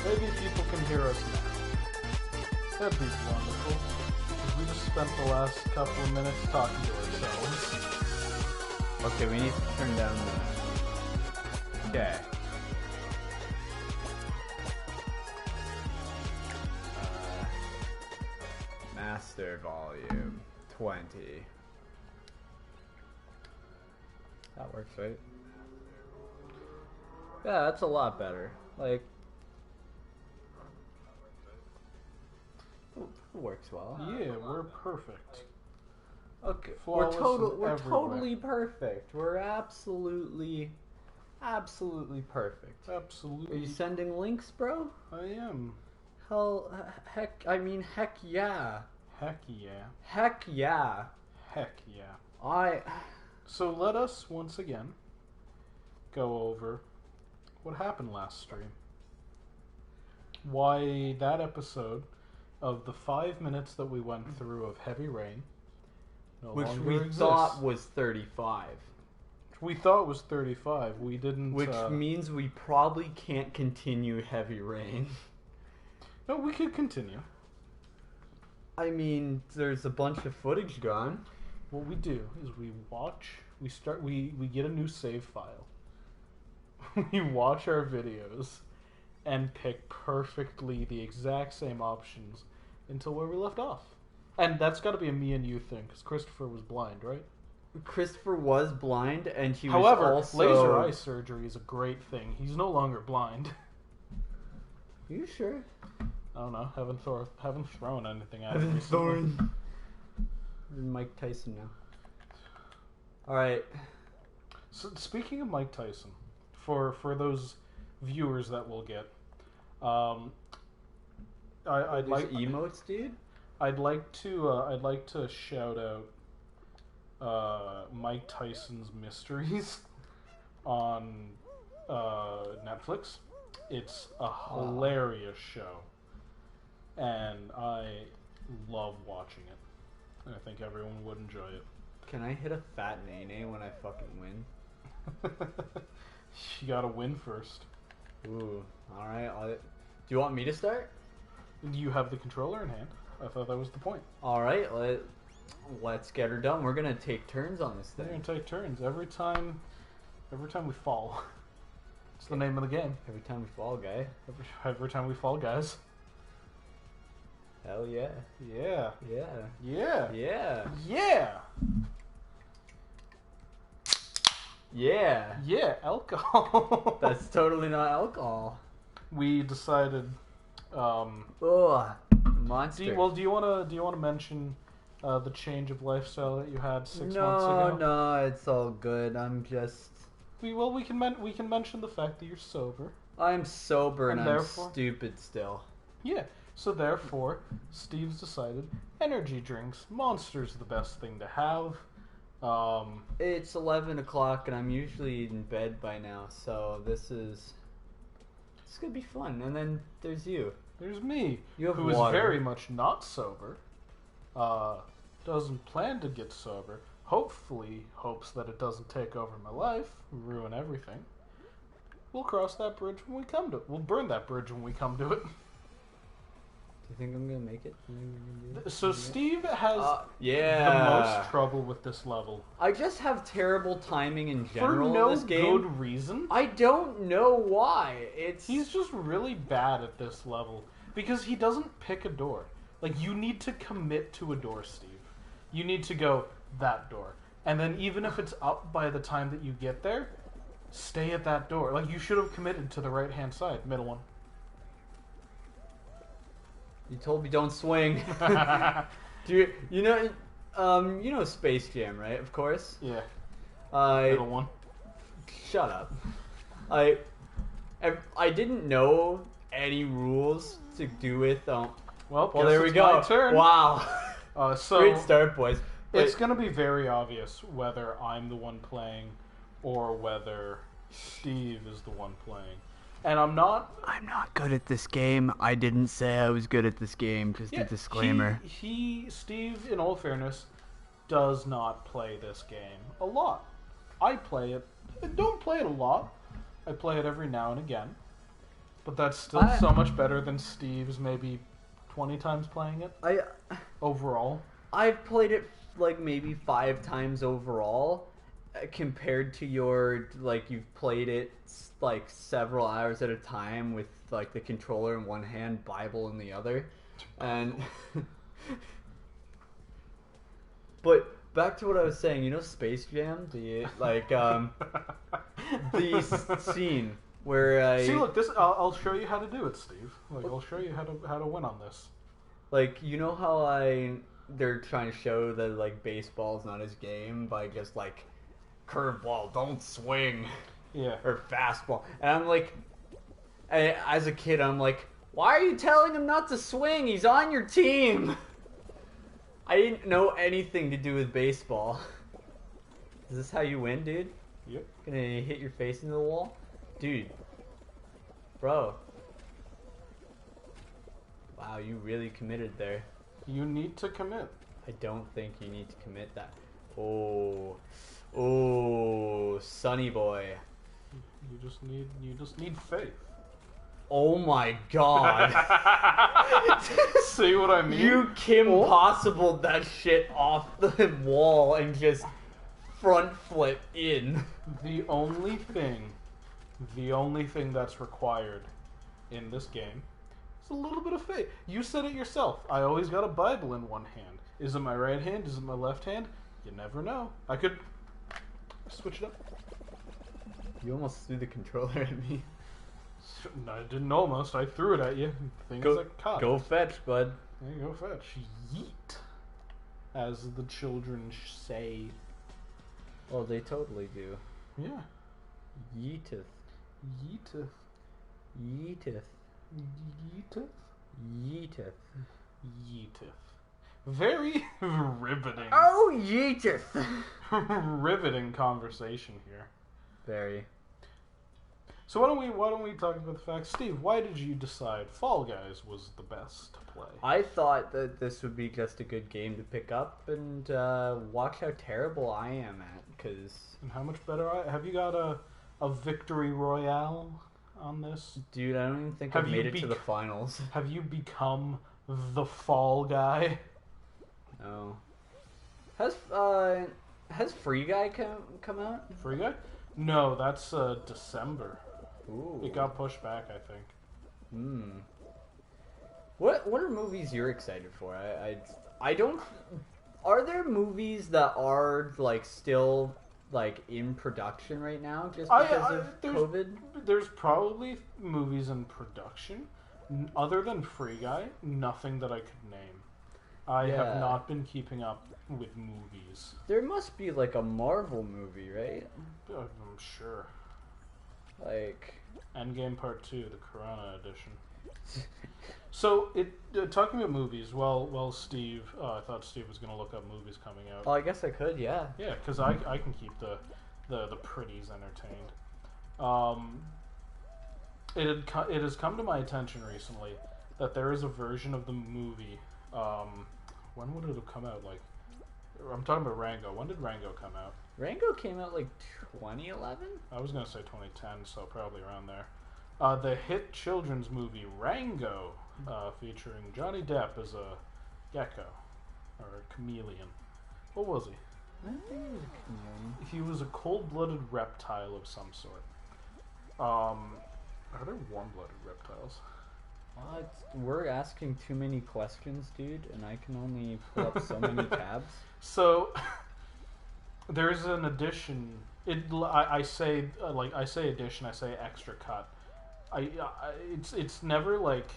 Maybe people can hear us now. That'd be wonderful. Because we just spent the last couple of minutes talking to ourselves. Okay, we need to turn down the... Okay. Master volume 20. That works, right? Yeah, that's a lot better. Like, it works well. Yeah, we're perfect. Okay, Flawless we're everywhere. totally perfect. We're absolutely perfect. Absolutely. Are you sending links, bro? I am. Heck yeah. Heck yeah. Heck yeah. Heck yeah. So let us once again go over what happened last stream. Why that episode of the 5 minutes that we went through of Heavy Rain no which longer we exists. thought was 35. We thought was 35. We didn't. Which means we probably can't continue Heavy Rain. No, we could continue. I mean, there's a bunch of footage gone. What we do is we watch. We get a new save file. We watch our videos and pick perfectly the exact same options until where we left off. And that's got to be a me and you thing, because Christopher was blind, right? Christopher was blind, and he However, was also... laser eye surgery is a great thing. He's no longer blind. You sure? I don't know. Haven't thrown anything at him. Mike Tyson now. Alright. So, speaking of Mike Tyson, for those viewers that we'll get, I'd like emotes, dude. I'd like to shout out Mike Tyson's Mysteries on Netflix. It's a hilarious show, and I love watching it. I think everyone would enjoy it. Can I hit a fat nay when I fucking win? You gotta win first. Ooh, alright. Do you want me to start? You have the controller in hand. I thought that was the point. Alright, let's get her done. We're gonna take turns on this thing. We're gonna take turns. Every time we fall. It's the name of the game. Every time we fall, guy. Every time we fall, guys. Hell yeah. Yeah. Yeah. Yeah. Yeah. Yeah. Yeah. Yeah, alcohol. That's totally not alcohol. We decided Ugh. Monster. do you want to mention the change of lifestyle that you had 6 months ago? No, it's all good. I'm just We can mention the fact that you're sober. I'm sober and I'm therefore, stupid still. Yeah. So therefore, Steve's decided energy drinks, Monster's the best thing to have. It's 11 o'clock and I'm usually in bed by now, so this is gonna be fun. And then there's you. There's me, You have who is water. very much not sober. Doesn't plan to get sober. Hopefully, hopes that it doesn't take over my life, ruin everything. We'll cross that bridge when we come to it. We'll burn that bridge when we come to it. Do you think I'm gonna make it? So Steve has yeah. the most trouble with this level. I just have terrible timing in For general no in this game. good reason. I don't know why. He's just really bad at this level because he doesn't pick a door. Like, you need to commit to a door, Steve. You need to go that door. And then even if it's up by the time that you get there, stay at that door. Like, you should have committed to the right-hand side, middle one. You told me don't swing. Do you know Space Jam, right? Of course. Yeah. Middle one. Shut up. I didn't know any rules to do with. Well, there we go. My turn. Wow. So great start, boys. It's going to be very obvious whether I'm the one playing or whether Steve is the one playing. And I'm not good at this game. I didn't say I was good at this game. Just a disclaimer. Steve, in all fairness, does not play this game a lot. I play it. I don't play it a lot. I play it every now and again. But that's still so much better than Steve's maybe 20 times playing it overall. I've played it like maybe 5 times overall, compared to your, like, you've played it like several hours at a time with like the controller in one hand, Bible in the other, and but back to what I was saying, you know, Space Jam, the the scene where see, look, this I'll show you how to do it, Steve. Like, I'll show you how to win on this. Like, you know how they're trying to show that like baseball's not his game by just like curveball, don't swing. Yeah. Or fastball. And I'm like, as a kid, I'm like, why are you telling him not to swing? He's on your team. I didn't know anything to do with baseball. Is this how you win, dude? Yep. Gonna hit your face into the wall? Dude. Bro. Wow, you really committed there. You need to commit. I don't think you need to commit that. Oh, Sonny boy. You just need faith. Oh my god. See what I mean? You Kim Possible that shit off the wall and just front flip in. The only thing that's required in this game is a little bit of faith. You said it yourself. I always got a Bible in one hand. Is it my right hand? Is it my left hand? You never know. I could switch it up. You almost threw the controller at me. No, I didn't almost. I threw it at you. Things that caught. Go fetch, bud. There you go, fetch. Yeet. As the children say. Oh, they totally do. Yeah. Yeeteth. Yeeteth. Yeeteth. Yeeteth. Yeeteth. Yeeteth. Very riveting. Oh, yeeteth. Riveting conversation here. Very. So why don't we talk about the fact, Steve? Why did you decide Fall Guys was the best to play? I thought that this would be just a good game to pick up and watch how terrible I am at. And how much better have you got a victory royale on this? Dude, I don't even think I've made it to the finals. Have you become the Fall Guy? No. Has Free Guy come out? Free Guy? No, that's December. Ooh. It got pushed back, I think. What are movies you're excited for? I don't. Are there movies that are like still like in production right now just because of COVID? There's probably movies in production. Other than Free Guy, nothing that I could name. I have not been keeping up with movies. There must be like a Marvel movie, right? I'm sure. Like Endgame Part 2, the Corona edition. So, talking about movies, Steve, I thought Steve was going to look up movies coming out. Oh, I guess I could, yeah. Yeah, because I can keep the pretties entertained. It has come to my attention recently that there is a version of the movie. When would it have come out? Like, I'm talking about Rango. When did Rango come out? Rango came out like 2011? I was going to say 2010, so probably around there. The hit children's movie Rango, featuring Johnny Depp as a gecko, or a chameleon. What was he? I don't think he was a chameleon. He was a cold-blooded reptile of some sort. Are there warm-blooded reptiles? We're asking too many questions, dude, and I can only pull up so many tabs. So, there's an edition. I say edition. I say extra cut. It's never like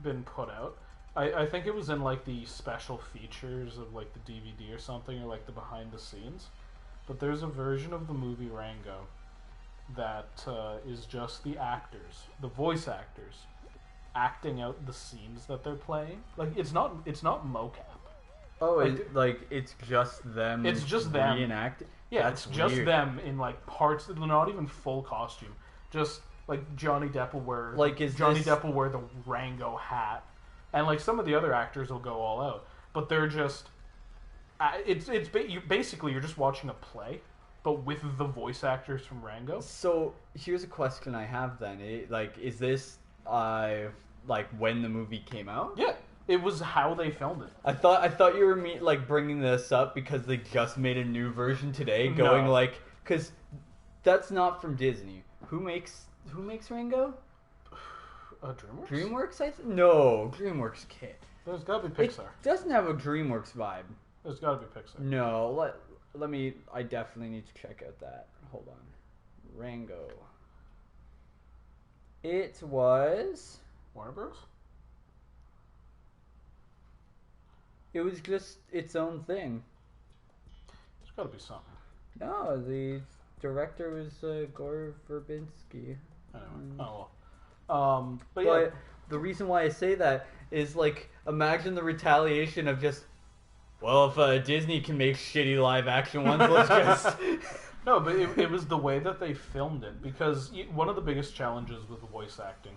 been put out. I think it was in like the special features of like the DVD or something, or like the behind the scenes. But there's a version of the movie Rango that is just the actors, the voice actors, acting out the scenes that they're playing. Like it's not mocap. Oh, it's just them. It's just them reenacting. Yeah, it's just them in like parts. They're not even full costume. Just like Johnny Depp will wear. Like Depp will wear the Rango hat, and like some of the other actors will go all out. But they're just. Basically you're just watching a play, but with the voice actors from Rango. So here's a question I have then. Is this like when the movie came out? Yeah, it was how they filmed it. I thought you were like bringing this up because they just made a new version today, going No. like, because that's not from Disney. Who makes Rango? DreamWorks? DreamWorks, no, DreamWorks can't. There's gotta be Pixar. It doesn't have a DreamWorks vibe. There's gotta be Pixar. No, let me. I definitely need to check out that. Hold on, Rango. It was. Warner Bros? It was just its own thing. There's gotta be something. No, the director was Gore Verbinski. Anyway. Oh well. But yeah. The reason why I say that is like, imagine the retaliation of just, well, if Disney can make shitty live action ones, let's just. No, but it was the way that they filmed it, because one of the biggest challenges with voice acting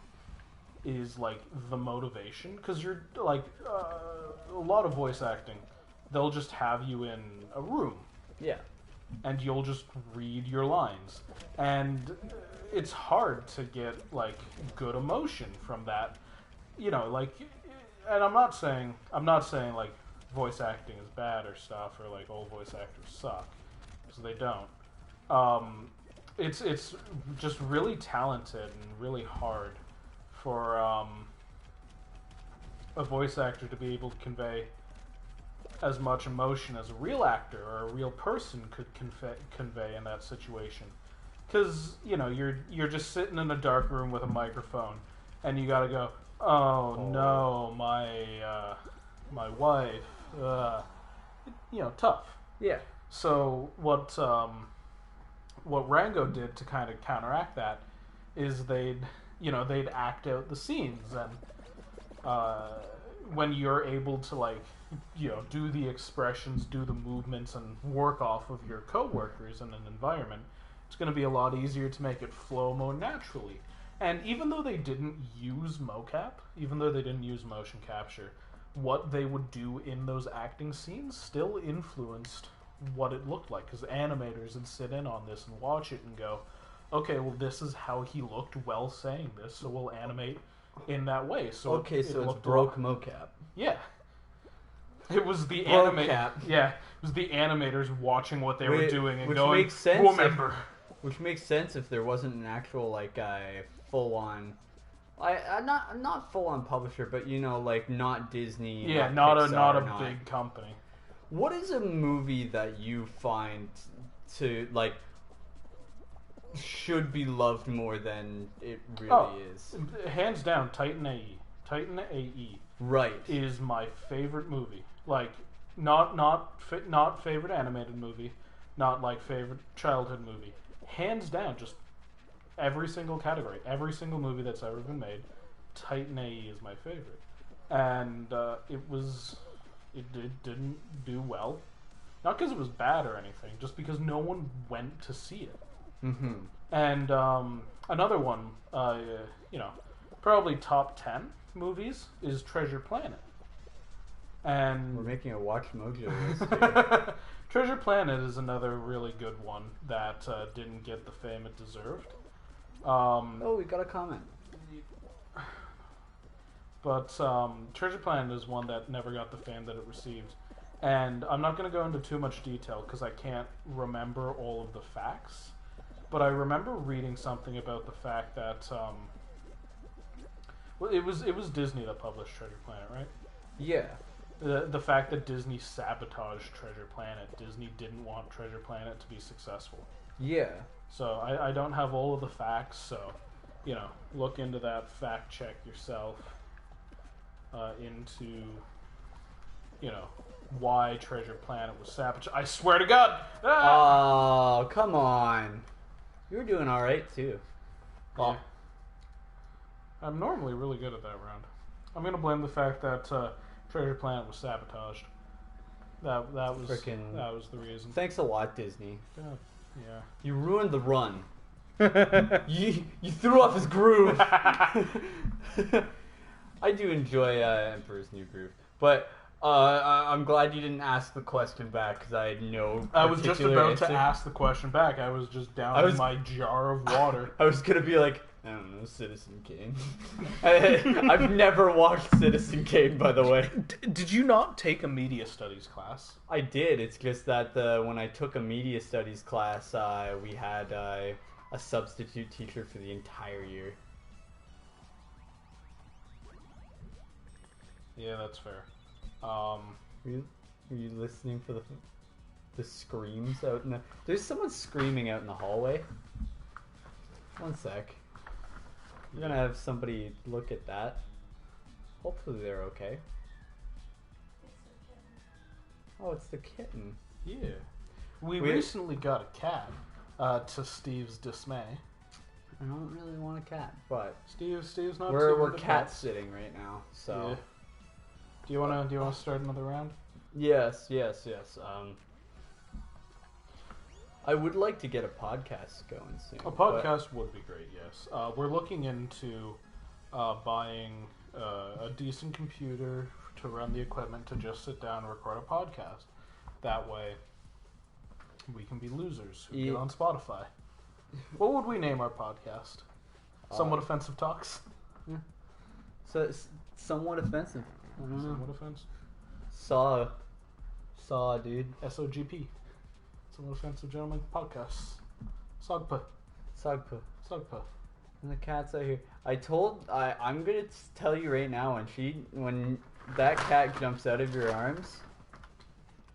is like the motivation, because you're like a lot of voice acting, they'll just have you in a room. Yeah. And you'll just read your lines, and it's hard to get like good emotion from that, you know. Like, and I'm not saying like voice acting is bad or stuff, or like all voice actors suck, because they don't. It's just really talented and really hard for a voice actor to be able to convey as much emotion as a real actor or a real person could convey in that situation. Because, you know, you're just sitting in a dark room with a microphone, and you gotta go, oh no, my wife, you know, tough. Yeah. So what Rango did to kind of counteract that is they'd act out the scenes, and when you're able to, like, you know, do the expressions, do the movements, and work off of your coworkers in an environment, it's going to be a lot easier to make it flow more naturally. And even though they didn't use mocap, even though they didn't use motion capture, what they would do in those acting scenes still influenced what it looked like, because animators would sit in on this and watch it and go, okay, well, this is how he looked while saying this, so we'll animate in that way. So okay, so it's broke mocap. Yeah. It was the Mocap. Yeah, it was the animators watching what they were doing and which going, makes sense remember. Which makes sense if there wasn't an actual, like, full-on... not full-on publisher, but, you know, like, not Disney, Yeah, not a big company. What is a movie that you find to, like, should be loved more than it really is? Hands down, Titan AE. Titan AE Right. is my favorite movie. Like, not favorite animated movie, not like favorite childhood movie. Hands down, just every single category, every single movie that's ever been made, Titan AE is my favorite. And it didn't do well. Not because it was bad or anything, just because no one went to see it. Mm-hmm. And another one, you know, probably top 10 movies is Treasure Planet. And we're making a Watch Mojo list here. Treasure Planet is another really good one that didn't get the fame it deserved. Oh, we got a comment. But Treasure Planet is one that never got the fame that it received. And I'm not going to go into too much detail because I can't remember all of the facts. But I remember reading something about the fact that well, it was Disney that published Treasure Planet, right? Yeah. The fact that Disney sabotaged Treasure Planet. Disney didn't want Treasure Planet to be successful. Yeah. So I don't have all of the facts, so, you know, look into that, fact check yourself into, you know, why Treasure Planet was sabotaged. I swear to God! Ah! Oh, come on. You were doing alright, too. Yeah. I'm normally really good at that round. I'm going to blame the fact that Treasure Planet was sabotaged. That was the reason. Thanks a lot, Disney. Yeah. You ruined the run. you threw off his groove. I do enjoy Emperor's New Groove, but I'm glad you didn't ask the question back because I had no. I was just about answer. to ask the question back. I was just down in my jar of water. I was gonna be like, I don't know, Citizen Kane. I've never watched Citizen Kane, by the way. Did you not take a media studies class? I did. It's just that when I took a media studies class, we had a substitute teacher for the entire year. Yeah, that's fair. Were you listening for the screams out in the... There's someone screaming out in the hallway. One sec. I'm gonna have somebody look at that. Hopefully they're okay. Oh, it's the kitten. Yeah. We recently got a cat, to Steve's dismay. I don't really want a cat, but Steve's not. we're cat sitting right now, so. Yeah. Do you wanna start another round? Yes. I would like to get a podcast going soon. A podcast would be great. Yes. We're looking into buying a decent computer to run the equipment to just sit down and record a podcast. That way, we can be losers who get on Spotify. What would we name our podcast? Somewhat Offensive Talks? Yeah. So it's somewhat offensive. I don't know. Somewhat offensive. Saw, dude. SOGP. Somewhat Offensive Gentlemen Podcasts. Sogpa. Sagpa. Sogpa. And the cat's out here. I'm gonna tell you right now, when that cat jumps out of your arms,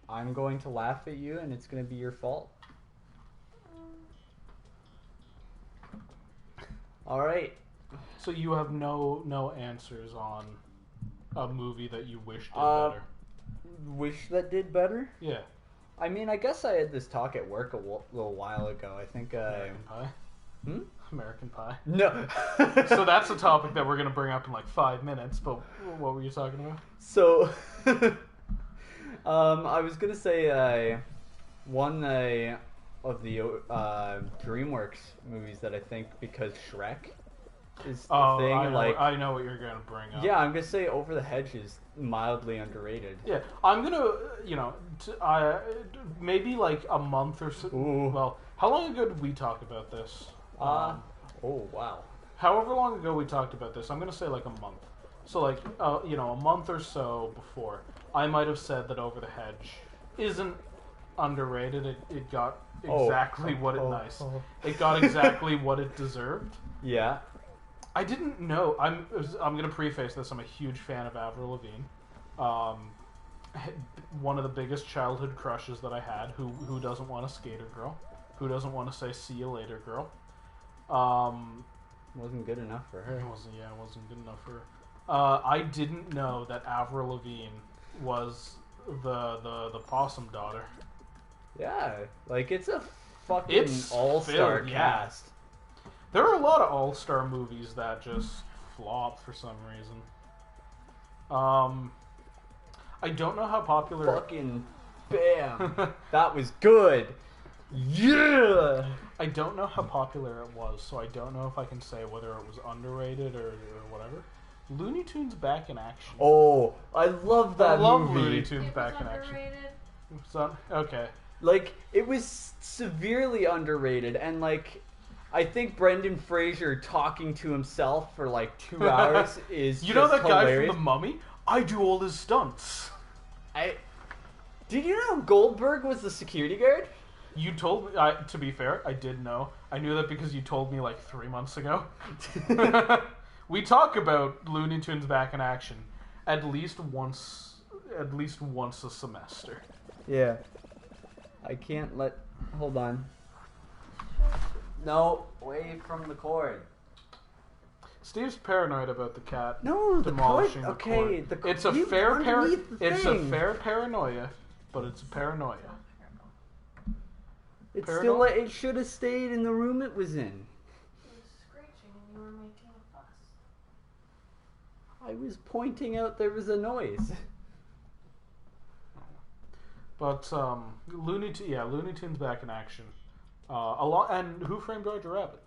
I'm going to laugh at you, and it's gonna be your fault. All right. So you have no answers on a movie that you wish did better? Wish that did better? Yeah. I mean, I guess I had this talk at work a little while ago. I think American Pie? Hmm? American Pie? No. So that's a topic that we're going to bring up in like 5 minutes, but what were you talking about? So, I was going to say one of the DreamWorks movies that I think, because Shrek is the thing. I know what you're going to bring up. Yeah, I'm going to say Over the Hedge is mildly underrated. Yeah, I'm going to, maybe like a month or so. Ooh. Well, how long ago did we talk about this? Oh, wow. However long ago we talked about this, I'm going to say like a month. So like, a month or so before, I might have said that Over the Hedge isn't underrated. It got exactly it got exactly what it deserved. Yeah. I didn't know. I'm going to preface this. I'm a huge fan of Avril Lavigne. One of the biggest childhood crushes that I had. Who doesn't want a skater girl? Who doesn't want to say see you later, girl? Wasn't good enough for her. It wasn't good enough for her. I didn't know that Avril Lavigne was the possum daughter. Yeah, like it's a fucking all-star cast. There are a lot of all-star movies that just flop for some reason. I don't know how popular. Fucking bam! That was good. Yeah. I don't know how popular it was, so I don't know if I can say whether it was underrated or whatever. Looney Tunes Back in Action. Oh, I love that movie. I love Looney Tunes Back in Action. So, okay. Like, it was severely underrated, and like, I think Brendan Fraser talking to himself for like 2 hours is you know that hilarious. Guy from The Mummy? I do all his stunts. Did you know Goldberg was the security guard? You told me. To be fair, I did know. I knew that because you told me like 3 months ago. We talk about Looney Tunes Back in Action at least once a semester. Yeah. I can't let. Hold on. No, away from the cord. Steve's paranoid about the cat. No, demolishing the cord. Okay, the cord. It's a fair paranoia, but it's a paranoia. It's still. It should have stayed in the room it was in. It was screeching and you were making a fuss. I was pointing out there was a noise. But Looney Tunes Back in Action. And Who Framed Roger Rabbit?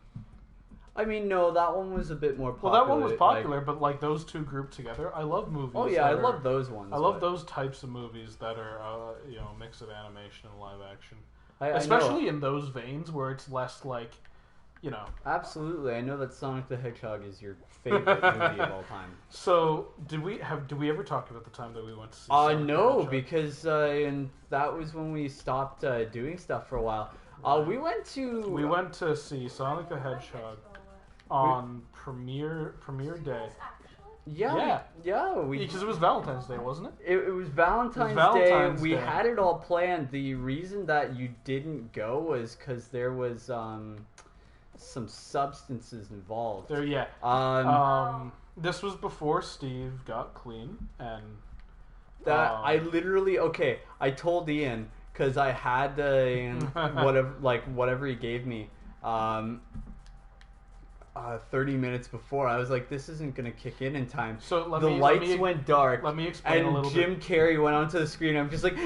I mean, no, that one was a bit more popular. Well, that one was popular, but like those two grouped together, I love movies. Oh yeah, I love those ones. I love those types of movies that are a mix of animation and live action. I Especially in those veins where it's less like, you know. Absolutely, I know that Sonic the Hedgehog is your favorite movie of all time. So, did we ever talk about the time that we went to see Sonic the No, Hedgehog? because and that was when we stopped doing stuff for a while. We went to see Sonic the Hedgehog on premiere day. Yeah. Because it was Valentine's Day, wasn't it? It was Valentine's Valentine's Day. We Day. had it all planned. The reason that you didn't go was because there was some substances involved. This was before Steve got clean, and I literally I told Ian because I had whatever he gave me. 30 minutes before, I was like, "This isn't gonna kick in time." So the lights went dark. Let me explain a little Jim bit. Carrey went onto the screen. I'm just like,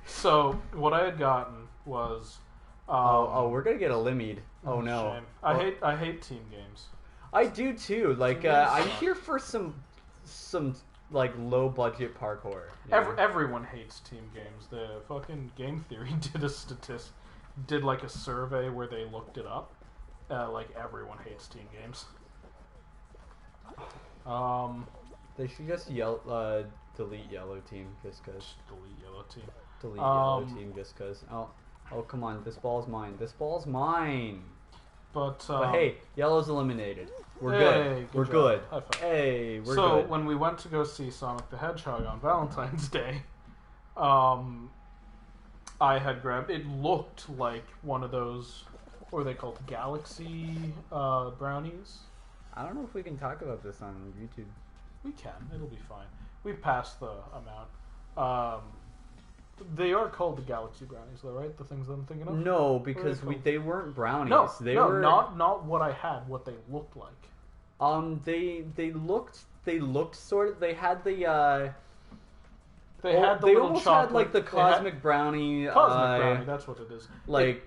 So what I had gotten was, we're gonna get a limited. Oh no! Shame. I hate team games. I do too. Like, I'm here for some like low budget parkour. Everyone hates team games. The fucking Game Theory did like a survey where they looked it up. Like everyone hates team games. They should just delete yellow team just cause. Just delete yellow team. Delete yellow team just cause. Oh come on! This ball's mine. This ball's mine. But hey, yellow's eliminated. We're good. We're job. good. High five. Hey, we're so good. when we went to go see Sonic the Hedgehog on Valentine's Day, I had grabbed. It looked like one of those, what are they called, Galaxy brownies. I don't know if we can talk about this on YouTube. We can. It'll be fine. We've passed the amount. They are called the Galaxy brownies, though, right? The things that I'm thinking of. No, because they weren't brownies. No, they were not what I had. What they looked like. They looked sort of. They had the. They had the they little almost chocolate. had like the cosmic brownie. Cosmic brownie. That's what it is. Like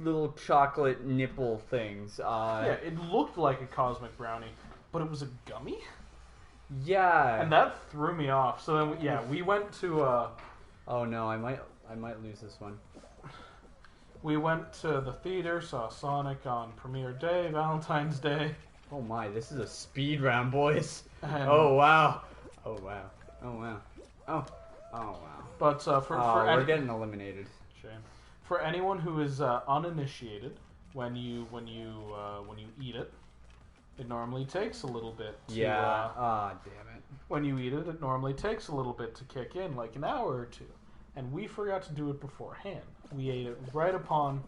little chocolate nipple things. Yeah, it looked like a cosmic brownie, but it was a gummy. Yeah. And that threw me off. So then, we went to. Oh no, I might lose this one. We went to the theater, saw Sonic on premiere day, Valentine's Day. Oh my, this is a speed round, boys. And oh wow. Oh wow. Oh wow. Oh wow. But we're getting eliminated. Shame. For anyone who is uninitiated, when you eat it, it normally takes a little bit. Damn it. When you eat it, it normally takes a little bit to kick in, like an hour or two. And we forgot to do it beforehand. We ate it right upon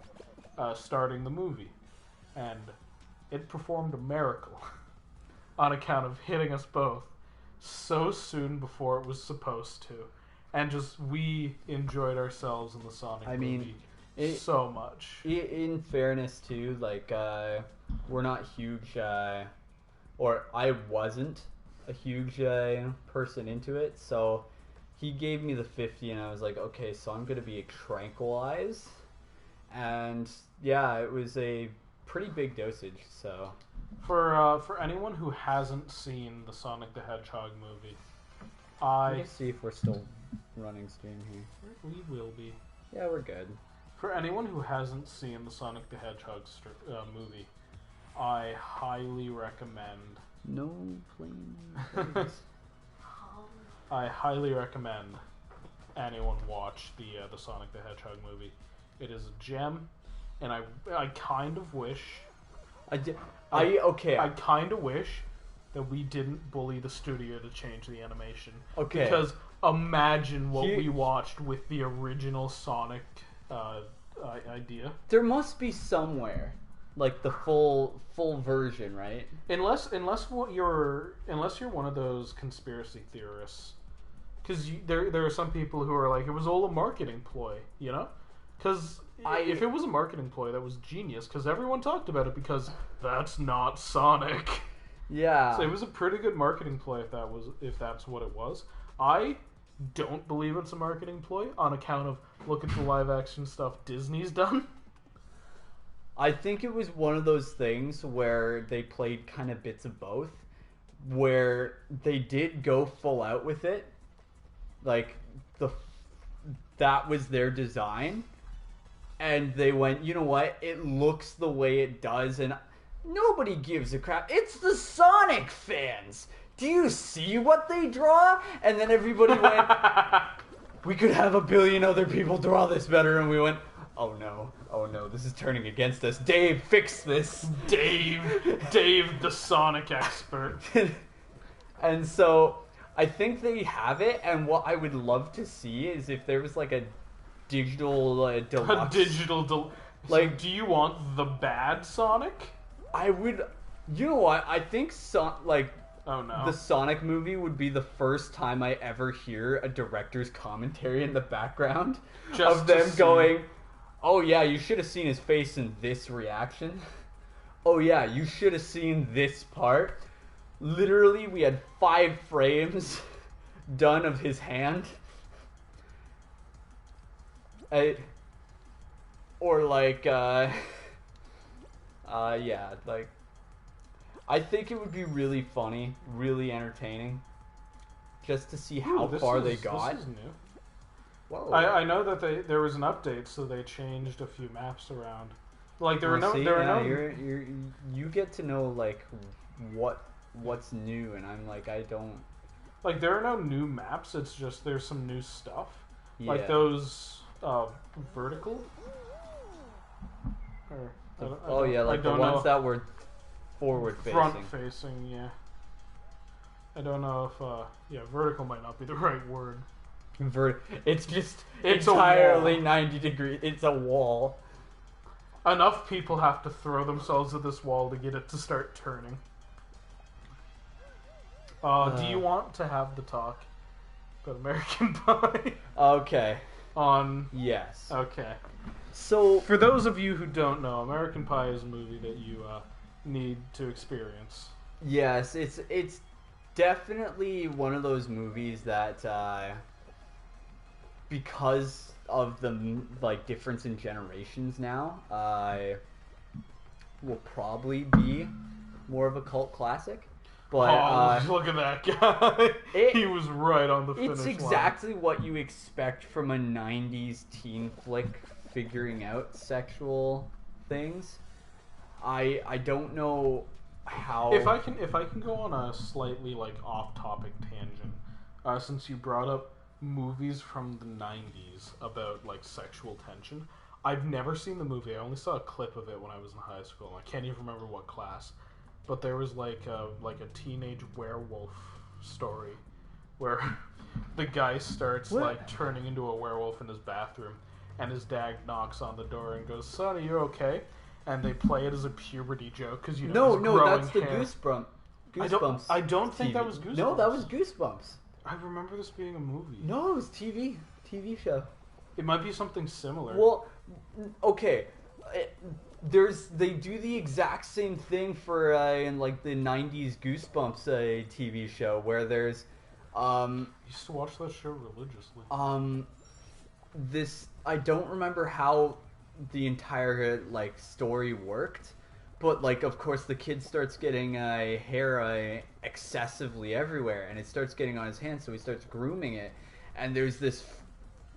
starting the movie. And it performed a miracle on account of hitting us both so soon before it was supposed to. And we enjoyed ourselves in the Sonic movie so much. In fairness, too, like, we're not huge, or I wasn't a huge person into it, so he gave me the 50 and I was like, okay, so I'm gonna be tranquilized. And yeah, it was a pretty big dosage, so for anyone who hasn't seen the Sonic the Hedgehog movie, let's see if we're still running stream here. We will be. Yeah, we're good. For anyone who hasn't seen the Sonic the Hedgehog movie, I highly recommend. No planes. I highly recommend anyone watch the Sonic the Hedgehog movie. It is a gem, and I kind of wish. I kind of wish that we didn't bully the studio to change the animation. Okay. Because imagine what we watched with the original Sonic idea. There must be somewhere, like the full version, right? Unless you're one of those conspiracy theorists, because there are some people who are like, it was all a marketing ploy, you know? Because if it was a marketing ploy, that was genius. Because everyone talked about it because that's not Sonic. Yeah. So it was a pretty good marketing ploy if that's what it was. I don't believe it's a marketing ploy on account of look at the live action stuff Disney's done. I think it was one of those things where they played kind of bits of both, where they did go full out with it, like that was their design, and they went, you know what? It looks the way it does, and nobody gives a crap. It's the Sonic fans. Do you see what they draw? And then everybody went, we could have 1 billion other people draw this better, and we went, oh no, this is turning against us. Dave, fix this. Dave, the Sonic expert. And so I think they have it, and what I would love to see is if there was like a digital deluxe. Like, do you want the bad Sonic? I would. You know what? I think Oh no. the Sonic movie would be the first time I ever hear a director's commentary in the background Just of to them see. going, "Oh yeah, you should have seen his face in this reaction. Oh yeah, you should have seen this part." Literally, we had 5 frames done of his hand. Yeah, like, I think it would be really funny, really entertaining, just to see how far they got. This is new. Whoa. I know that there was an update, so they changed a few maps around. Like there you get to know like what's new, and I'm like, I don't. Like there are no new maps. It's just there's some new stuff. Yeah. Like those vertical. Like the ones that were forward facing. Front facing, yeah. I don't know if vertical might not be the right word. It's just It's entirely a wall. 90 degrees. It's a wall. Enough people have to throw themselves at this wall to get it to start turning. Do you want to have the talk about American Pie? Okay. Yes. Okay. So For those of you who don't know, American Pie is a movie that you need to experience. yes, it's definitely one of those movies that because of the like difference in generations now, will probably be more of a cult classic. But look at that guy. He was right on the finish it's line. exactly what you expect from a 90s teen flick figuring out sexual things. I don't know how. If I can go on a slightly like off-topic tangent, since you brought up movies from the 90s about like sexual tension, I've never seen the movie. I only saw a clip of it when I was in high school. I can't even remember what class, but there was like a teenage werewolf story where the guy starts like turning into a werewolf in his bathroom, and his dad knocks on the door and goes, "Son, are you okay?" And they play it as a puberty joke because No, that's the hair. Goosebumps. I don't think TV. that was Goosebumps. No, that was Goosebumps. I remember this being a movie. No, it was TV show. It might be something similar. Well, okay. They do the exact same thing for in like the 90s Goosebumps TV show where there's I used to watch that show religiously. this I don't remember how the entire like story worked, but like of course the kid starts getting hair excessively everywhere, and it starts getting on his hands, so he starts grooming it, and there's this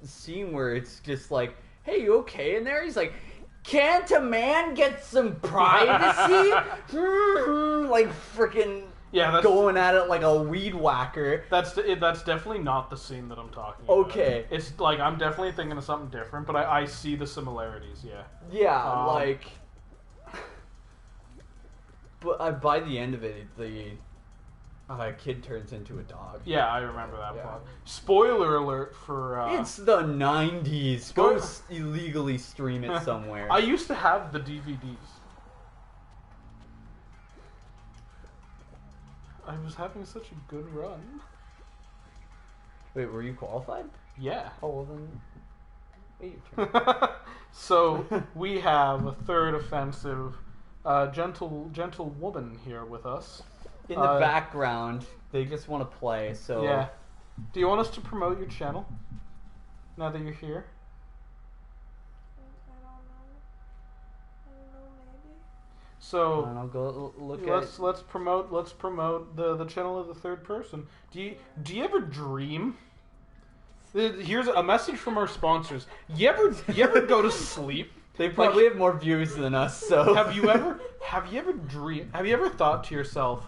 scene where it's just like, "Hey, you okay in there?" He's like, "Can't a man get some privacy?" Like freaking going at it like a weed whacker. That's definitely not the scene that I'm talking about. Okay. It's like I'm definitely thinking of something different, but I see the similarities, yeah. Yeah, like... But by the end of it, the kid turns into a dog. Yeah, I remember that plot. Spoiler alert for... It's the 90s. Go illegally stream it somewhere. I used to have the DVDs. I was having such a good run. Wait, were you qualified? Yeah. Oh, well then... Wait your turn. So, we have a third offensive, gentle woman here with us. In the background, they just want to play, so... Yeah. Do you want us to promote your channel? Now that you're here? So I'll go look let's promote the channel of the third person. Do you ever dream? Here's a message from our sponsors. You ever go to sleep? They probably have more views than us, so... Have you ever thought to yourself,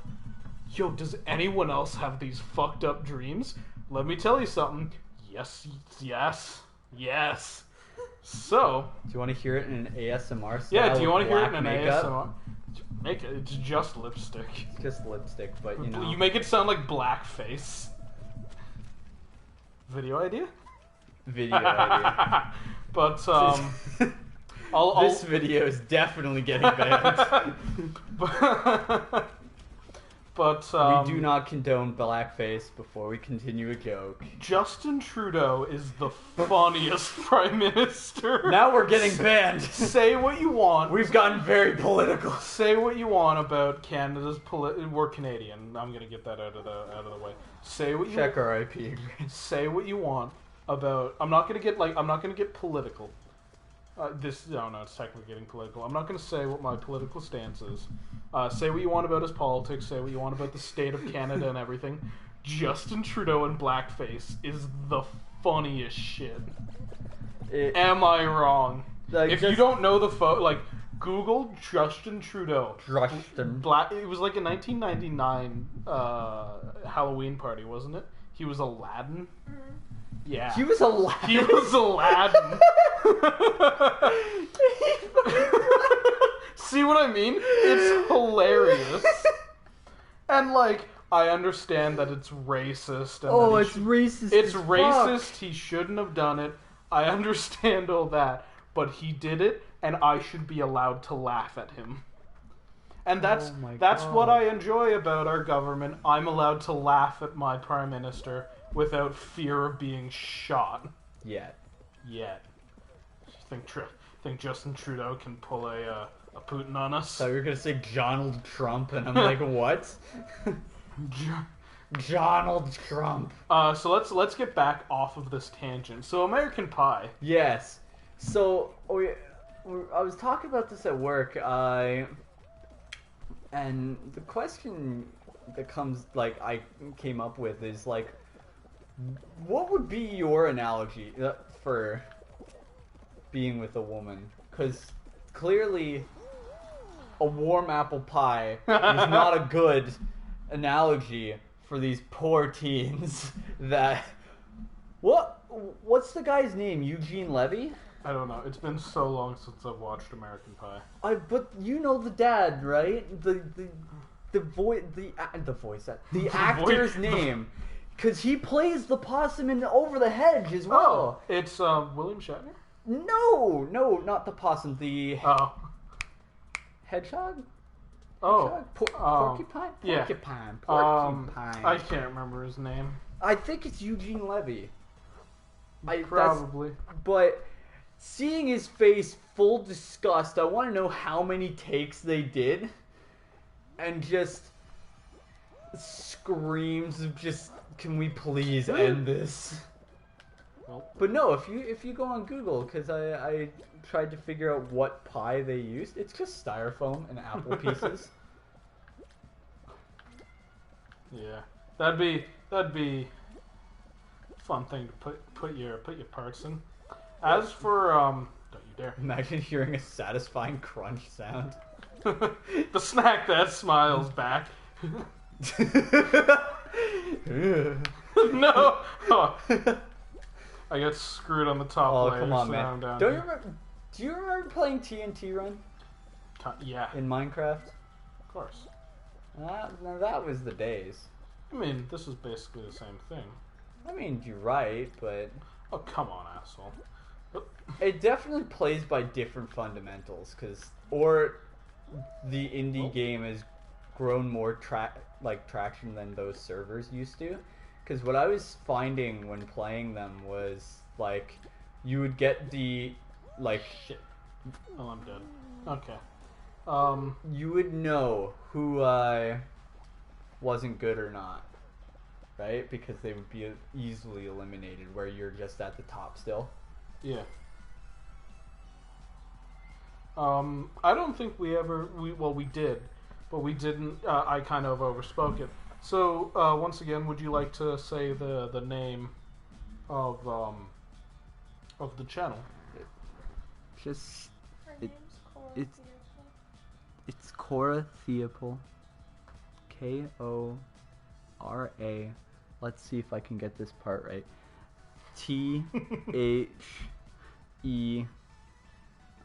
yo, does anyone else have these fucked up dreams? Let me tell you something. Yes. So... Do you want to hear it in an ASMR style? Yeah, do you want to hear it in an makeup? ASMR? It's just lipstick. It's just lipstick, but you know... You make it sound like blackface. Video idea? Video idea. But, This video is definitely getting banned. But we do not condone blackface before we continue a joke. Justin Trudeau is the funniest prime minister. Now we're getting banned. Say what you want. We've gotten very political. Say what you want about Canada's We're Canadian. I'm gonna get that out of the way. Say what you check our IP. Say what you want about. I'm not gonna get political. It's technically getting political. I'm not going to say what my political stance is. Say what you want about his politics. Say what you want about the state of Canada and everything. Justin Trudeau in blackface is the funniest shit. Am I wrong? If you don't know the Google Justin Trudeau. It was like a 1999 Halloween party, wasn't it? He was Aladdin. Yeah. He was Aladdin. He was Aladdin. See what I mean? It's hilarious. And I understand that it's racist. And it's racist. It's racist. He shouldn't have done it. I understand all that, but he did it, and I should be allowed to laugh at him. And that's what I enjoy about our government. I'm allowed to laugh at my prime minister without fear of being shot. Yet. Think Justin Trudeau can pull a Putin on us? So you're gonna say Donald Trump, and I'm like, what? Donald Trump. So let's get back off of this tangent. So American Pie. Yes. So I was talking about this at work. And the question that I came up with is what would be your analogy for being with a woman? Because clearly a warm apple pie is not a good analogy for these poor teens that... What's the guy's name? Eugene Levy? I don't know. It's been so long since I've watched American Pie. But you know the dad, right? The actor's name. Because he plays the possum in Over the Hedge as well. Oh, it's William Shatner? No, not the possum. The hedgehog. Oh, porcupine. Yeah. Porcupine. I can't remember his name. I think it's Eugene Levy. Probably. But seeing his face full disgust, I want to know how many takes they did, and just screams of just, can we please end this? Well, but no, if you go on Google, because I tried to figure out what pie they used, it's just styrofoam and apple pieces. Yeah, that'd be a fun thing to put your parts in. As for don't you dare! Imagine hearing a satisfying crunch sound. The snack that smiles back. No. Oh. I got screwed on the top layer. Oh, come on, so man. Down Do here. you remember playing TNT Run? Yeah. In Minecraft? Of course. Now that was the days. I mean, this is basically the same thing. I mean, you're right, but... Oh, come on, asshole. It definitely plays by different fundamentals, or the indie game has grown more traction than those servers used to. Because what I was finding when playing them was, you would get the, Shit. Oh, I'm dead. Okay. You would know who wasn't good or not, right? Because they would be easily eliminated, where you're just at the top still. Yeah. I don't think we did, but we didn't. I kind of overspoke it. So once again, would you like to say the name of the channel. Just Her It- name's Cora it's- Theophil. it's Cora Theopol. K-O-R-A. Let's see if I can get this part right. T-H-E.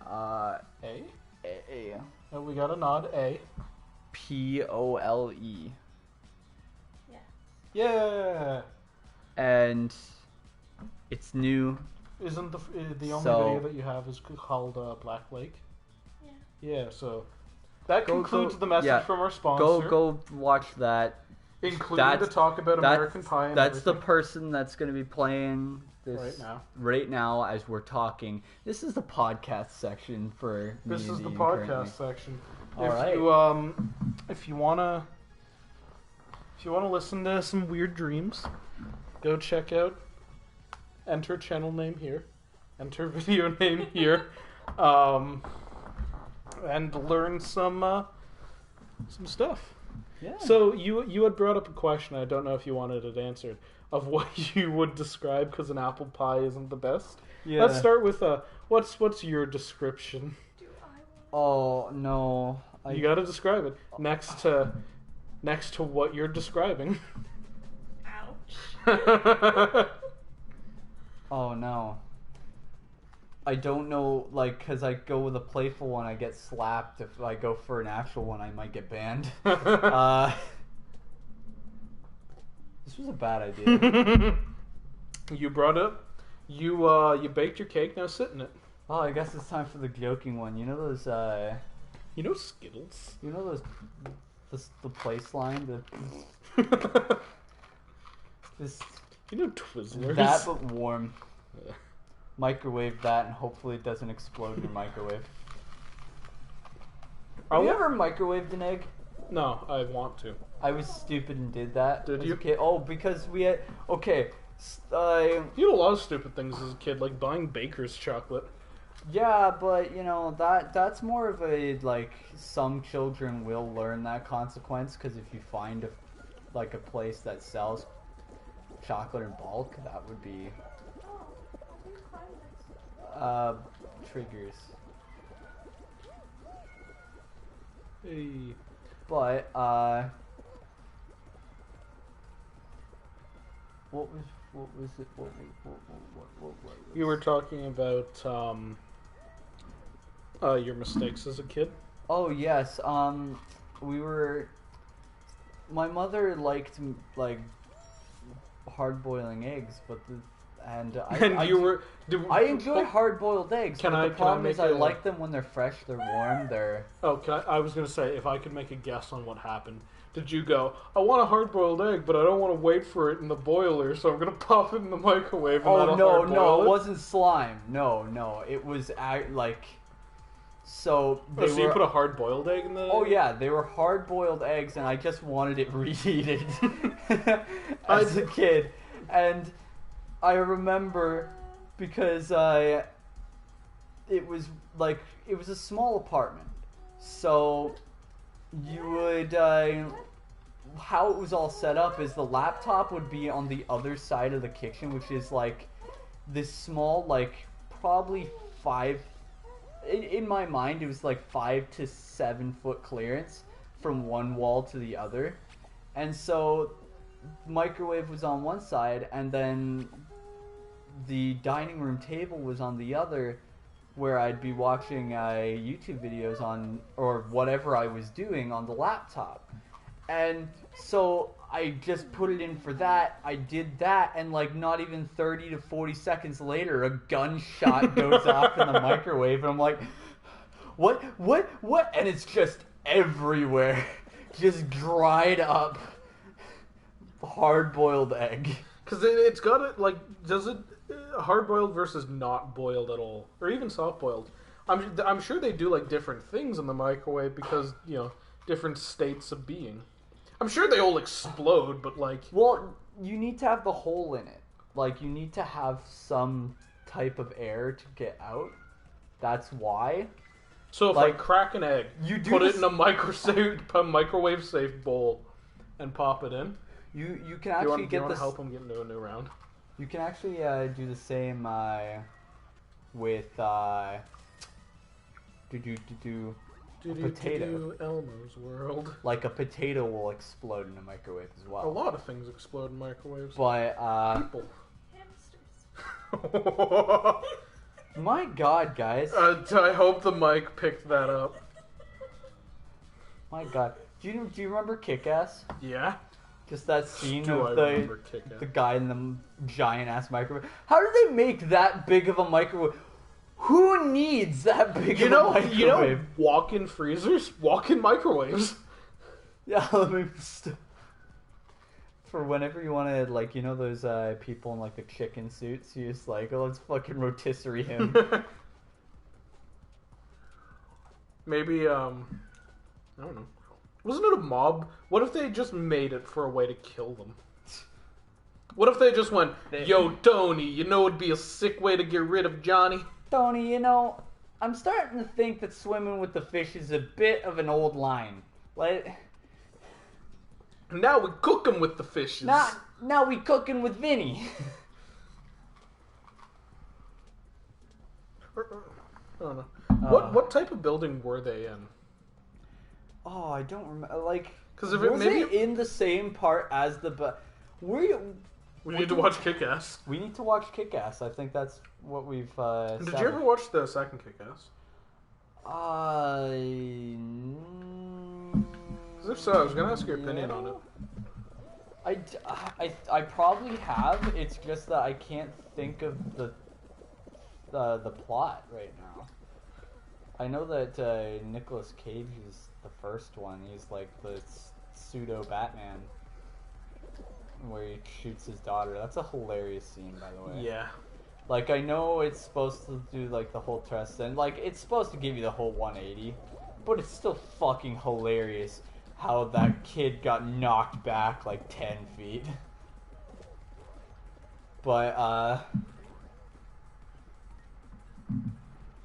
A? A. Oh, we got a nod. A. P-O-L-E. Yeah. Yeah. And it's new. Isn't the only So- video that you have is called Black Lake? Yeah. Yeah. So that Go- concludes go- the message yeah. from our sponsor. Go watch that. Including to talk about American Pie. And That's the everything. person that's going to be playing this Right now. as we're talking. This is the podcast section for me This and is the Ian podcast currently. section. All if right. you if you wanna listen to some weird dreams, go check out. Enter channel name here, enter video name here, and learn some stuff. Yeah. So you had brought up a question. I don't know if you wanted it answered of what you would describe because an apple pie isn't the best. Yeah. Let's start with what's your description? Do I want Oh no. You got to describe it next to what you're describing. ouch. Oh no. I don't know, like, because I go with a playful one, I get slapped. If I go for an actual one, I might get banned. This was a bad idea. You brought up. You baked your cake. Now sit in it. Oh, I guess it's time for the joking one. You know those, You know Skittles. the place line, this You know Twizzlers. that but warm. Microwave that, and hopefully it doesn't explode in your microwave. Have you ever microwaved an egg? No, I want to. I was stupid and did that. Did as you? a kid. Oh, because we had. Okay. You did a lot of stupid things as a kid, like buying baker's chocolate. Yeah, but you know that's more of a like some children will learn that consequence because if you find a place that sells chocolate in bulk, that would be Oh, we climbed this. triggers. Hey. But what was it? What was You were talking about your mistakes as a kid. Oh yes, we were. My mother liked like hard boiling eggs, but I enjoy hard boiled eggs. Can but I- the can I problem make is I a- like them when they're fresh, they're warm, they're. Oh, I was gonna say if I could make a guess on what happened. Did you go? I want a hard-boiled egg, but I don't want to wait for it in the boiler, so I'm gonna pop it in the microwave. And Oh that'll no, hard-boil it wasn't slime. No, it was like. So they So were. you put a hard-boiled egg in the? Oh yeah, they were hard-boiled eggs, and I just wanted it reheated as a kid. And I remember because it was a small apartment, so you would how it was all set up is the laptop would be on the other side of the kitchen, which is like this small, like probably in my mind, it was like 5 to 7 foot clearance from one wall to the other. And so microwave was on one side, and then the dining room table was on the other, where I'd be watching YouTube videos on, or whatever I was doing on the laptop. And so I just put it in for that. I did that, and like not even 30 to 40 seconds later, a gunshot goes off in the microwave, and I'm like, what? And it's just everywhere. Just dried up hard-boiled egg. Because it's got it, like, does it, hard-boiled versus not boiled at all? Or even soft-boiled? I'm sure they do, like, different things in the microwave because, you know, different states of being. I'm sure they all explode, but, like... Well, you need to have the hole in it. Like, you need to have some type of air to get out. That's why. So if like, I crack an egg, you do put this- it in a microwave-safe bowl and pop it in. You can Do you actually want get to this. help him get into a new round? You can actually do the same with potato. Elmo's world. Like a potato will explode in a microwave as well. A lot of things explode in microwaves. But People. Hamsters. my God, guys! I hope the mic picked that up. My God, do you remember Kick-Ass? Yeah. Just that scene Do of I remember Kick-Ass? the guy in the giant ass microwave. How do they make that big of a microwave? Who needs that big of a microwave? You know, walk-in freezers, walk-in microwaves. Yeah, let me for whenever you want to, like, you know those people in like the chicken suits. You just like, oh, let's fucking rotisserie him. Maybe I don't know. Wasn't it a mob? What if they just made it for a way to kill them? What if they just went, yo, Tony, you know it'd be a sick way to get rid of Johnny? Tony, you know, I'm starting to think that swimming with the fish is a bit of an old line. Like, now we cook them with the fishes. now we cooking with Vinny. I don't know. What type of building were they in? Oh, I don't remember. Like, Because if was maybe it in the same part as the? We need to watch Kick-Ass. We need to watch Kick-Ass. I think that's what we've. Did you ever watch the second Kick-Ass? Because if so, I was gonna ask your opinion on it. I probably have. It's just that I can't think of the plot right now. I know that Nicolas Cage is the first one. He's like the pseudo Batman, where he shoots his daughter. That's a hilarious scene, by the way. Yeah. Like, I know it's supposed to do like the whole thrust, and like it's supposed to give you the whole 180, but it's still fucking hilarious how that kid got knocked back like 10 feet. But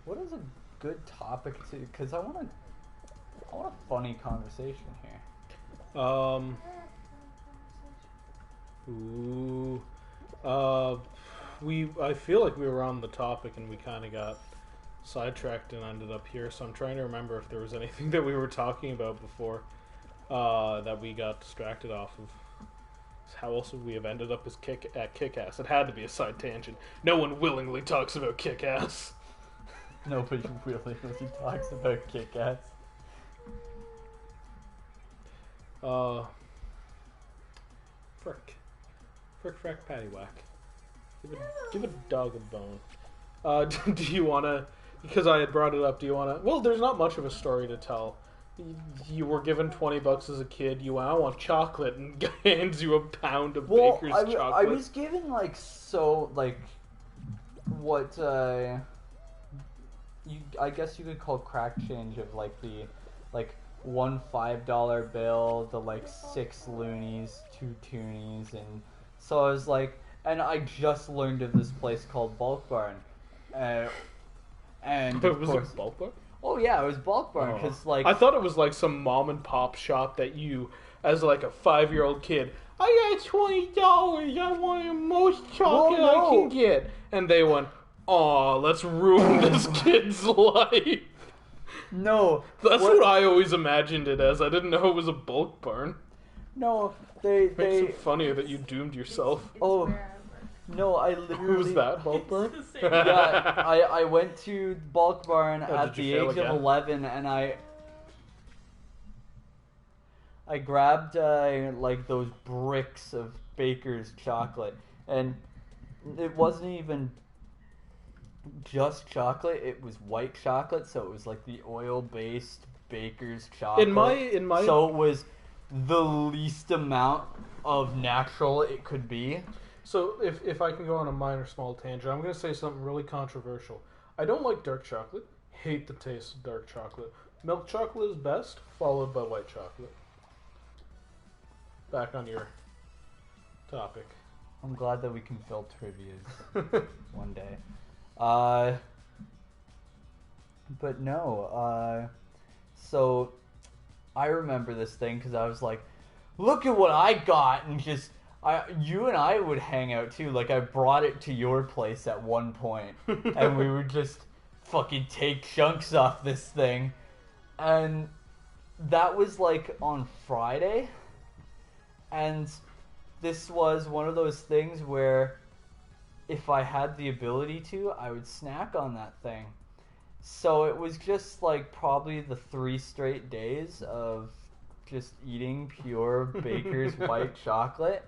what is a good topic to? Because I want a funny conversation here. I feel like we were on the topic and we kind of got sidetracked and ended up here. So I'm trying to remember if there was anything that we were talking about before that we got distracted off of. How else would we have ended up as Kick-Ass? It had to be a side tangent. No one willingly talks about Kick-Ass. Nobody really talks about Kick-Ass. Frick, paddywhack. Give a dog a bone. Do you want to, because I had brought it up, do you want to, well, there's not much of a story to tell. You were given $20 as a kid, you went, I want chocolate, and hands you a pound of baker's chocolate. I was given, like, what, I guess you could call crack change of, like, the, like, one $5 bill, the, like, 6 loonies, 2 toonies, and so I was like, and I just learned of this place called Bulk Barn, and was it Bulk Barn? Oh yeah, it was Bulk Barn, because like... I thought it was like some mom and pop shop that you, as like a 5-year-old kid, I got $20, I want the most chocolate I can get. And they went, aw, let's ruin this kid's life. No. That's what I always imagined it as. I didn't know it was a Bulk Barn. No, Makes it funnier that you doomed yourself. Oh, no, I literally... Who's that, Bulk Barn? Yeah, I went to Bulk Barn at the age of 11, and I grabbed, like, those bricks of Baker's chocolate, and it wasn't even just chocolate, it was white chocolate, so it was, like, the oil-based Baker's chocolate. In my... So it was the least amount of natural it could be. So, if I can go on a minor small tangent, I'm going to say something really controversial. I don't like dark chocolate. Hate the taste of dark chocolate. Milk chocolate is best, followed by white chocolate. Back on your topic. I'm glad that we can fill trivias one day. But no, so I remember this thing because I was like, look at what I got, and just... You and I would hang out too. Like, I brought it to your place at one point, and we would just fucking take chunks off this thing. And that was like on Friday, and this was one of those things where if I had the ability to, I would snack on that thing. So it was just like probably the 3 straight days of just eating pure Baker's white chocolate.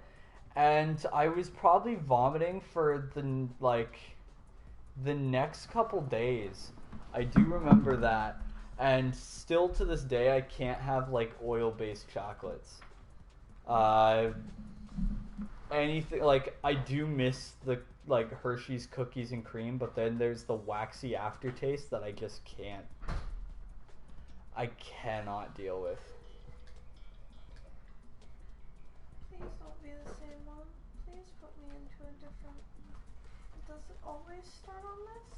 And I was probably vomiting for the next couple days. I do remember that. And still to this day, I can't have like oil-based chocolates. Anything like I do miss the like Hershey's cookies and cream, but then there's the waxy aftertaste that I just can't. I cannot deal with. Please don't be the same one. Please put me into a different. Does it always start on this?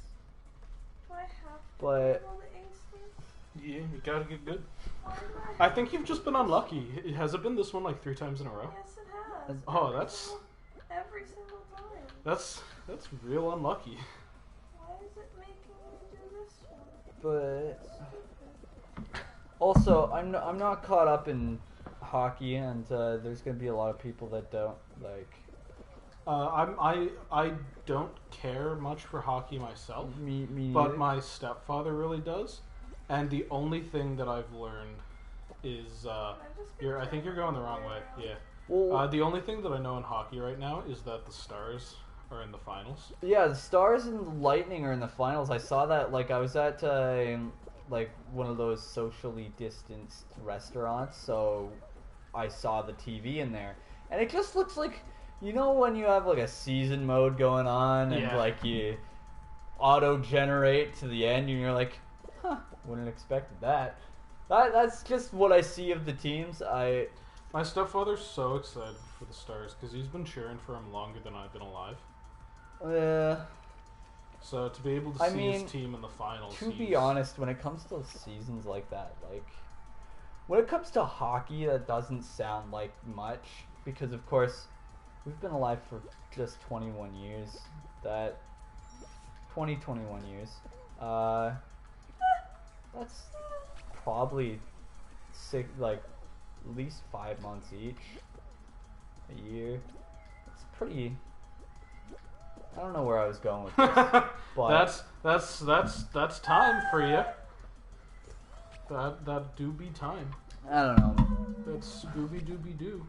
Do I have to But- be able to ace this? Yeah, you gotta get good. Why do I think you've just been unlucky. Has it been this one like 3 times in a row? Yes, it has. Oh, that's Every single time. that's real unlucky. Why is it making me do this one? But also, I'm not caught up in hockey, and there's gonna be a lot of people that don't like. I don't care much for hockey myself, Me but neither. my stepfather really does. And the only thing that I've learned is I think you're going the wrong way. Yeah. Well, The only thing that I know in hockey right now is that the Stars are in the finals. yeah, the Stars and the Lightning are in the finals. I saw that. Like, I was at like one of those socially distanced restaurants, so I saw the TV in there, and it just looks like, you know, when you have like a season mode going on, and Yeah. like you auto generate to the end, and you're like, huh, wouldn't expect that. That's just what I see of the teams. My stepfather's so excited for the Stars because he's been cheering for him longer than I've been alive. So to be able to I see mean, his team in the finals, To be he's- honest, when it comes to seasons like that, like when it comes to hockey, that doesn't sound like much because, of course, we've been alive for just 21 years. 21 years. That's probably at least 5 months each. A year. It's pretty. I don't know where I was going with this, but that's time for you. That do be time. I don't know. That's Scooby Dooby Doo.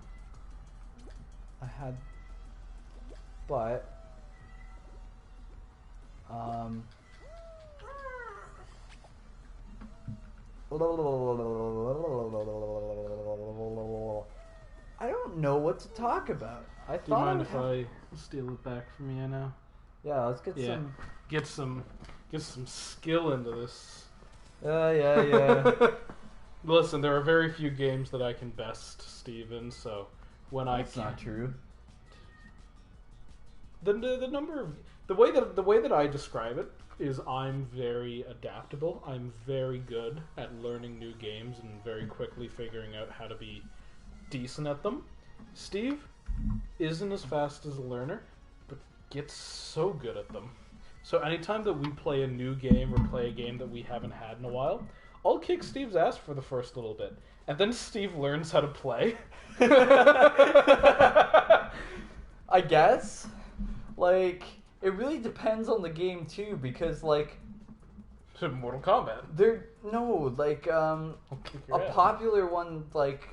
I had, but I don't know what to talk about. I Do you thought mind would if have- I steal it back from you now? Yeah, let's get Yeah. some. Get some skill into this. Yeah. Listen, there are very few games that I can best Steven, so when That's not true. the number of the way that I describe it is I'm very adaptable. I'm very good at learning new games and very quickly figuring out how to be decent at them. Steve isn't as fast as a learner, but gets so good at them. So anytime that we play a new game or play a game that we haven't had in a while, I'll kick Steve's ass for the first little bit. And then Steve learns how to play. I guess. Like, it really depends on the game too, because like Mortal Kombat. a Kick your ass. popular one like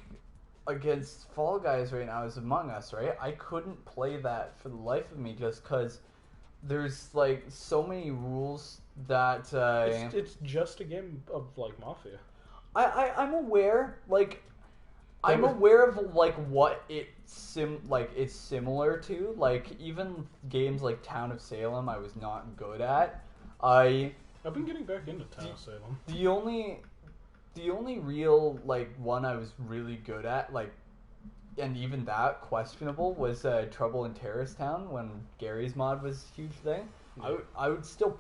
against Fall Guys right now is Among Us, right? I couldn't play that for the life of me just because there's like so many rules that It's just a game of like Mafia. I'm aware, like I'm That was- aware of like what it's similar to. Like even games like Town of Salem, I was not good at. I've been getting back into Town of Salem. The only real like one I was really good at, like, and even that questionable, was Trouble in Terrorist Town when Gary's mod was a huge thing. Yeah. I would still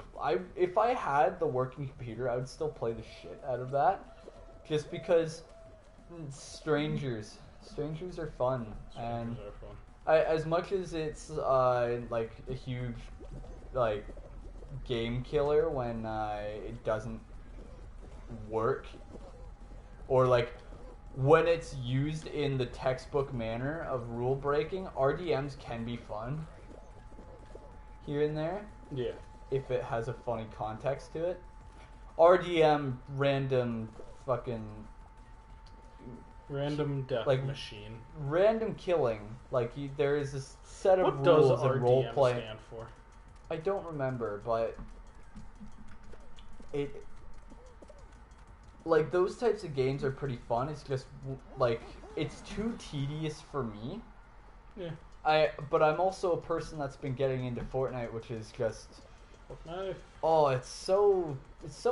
if I had the working computer, I would still play the shit out of that, just because strangers are fun, and Strangers are fun. as much as it's like a huge like game killer when it doesn't work, or like when it's used in the textbook manner of rule breaking, RDMs can be fun here and there. Yeah. If it has a funny context to it. RDM, random fucking... Random death like, machine. Random killing. Like, there is this set of What does rules in role RDM play. stand for? I don't remember, but... Like, those types of games are pretty fun. It's just, like, it's too tedious for me. Yeah. But I'm also a person that's been getting into Fortnite, which is just... Fortnite? Oh, it's so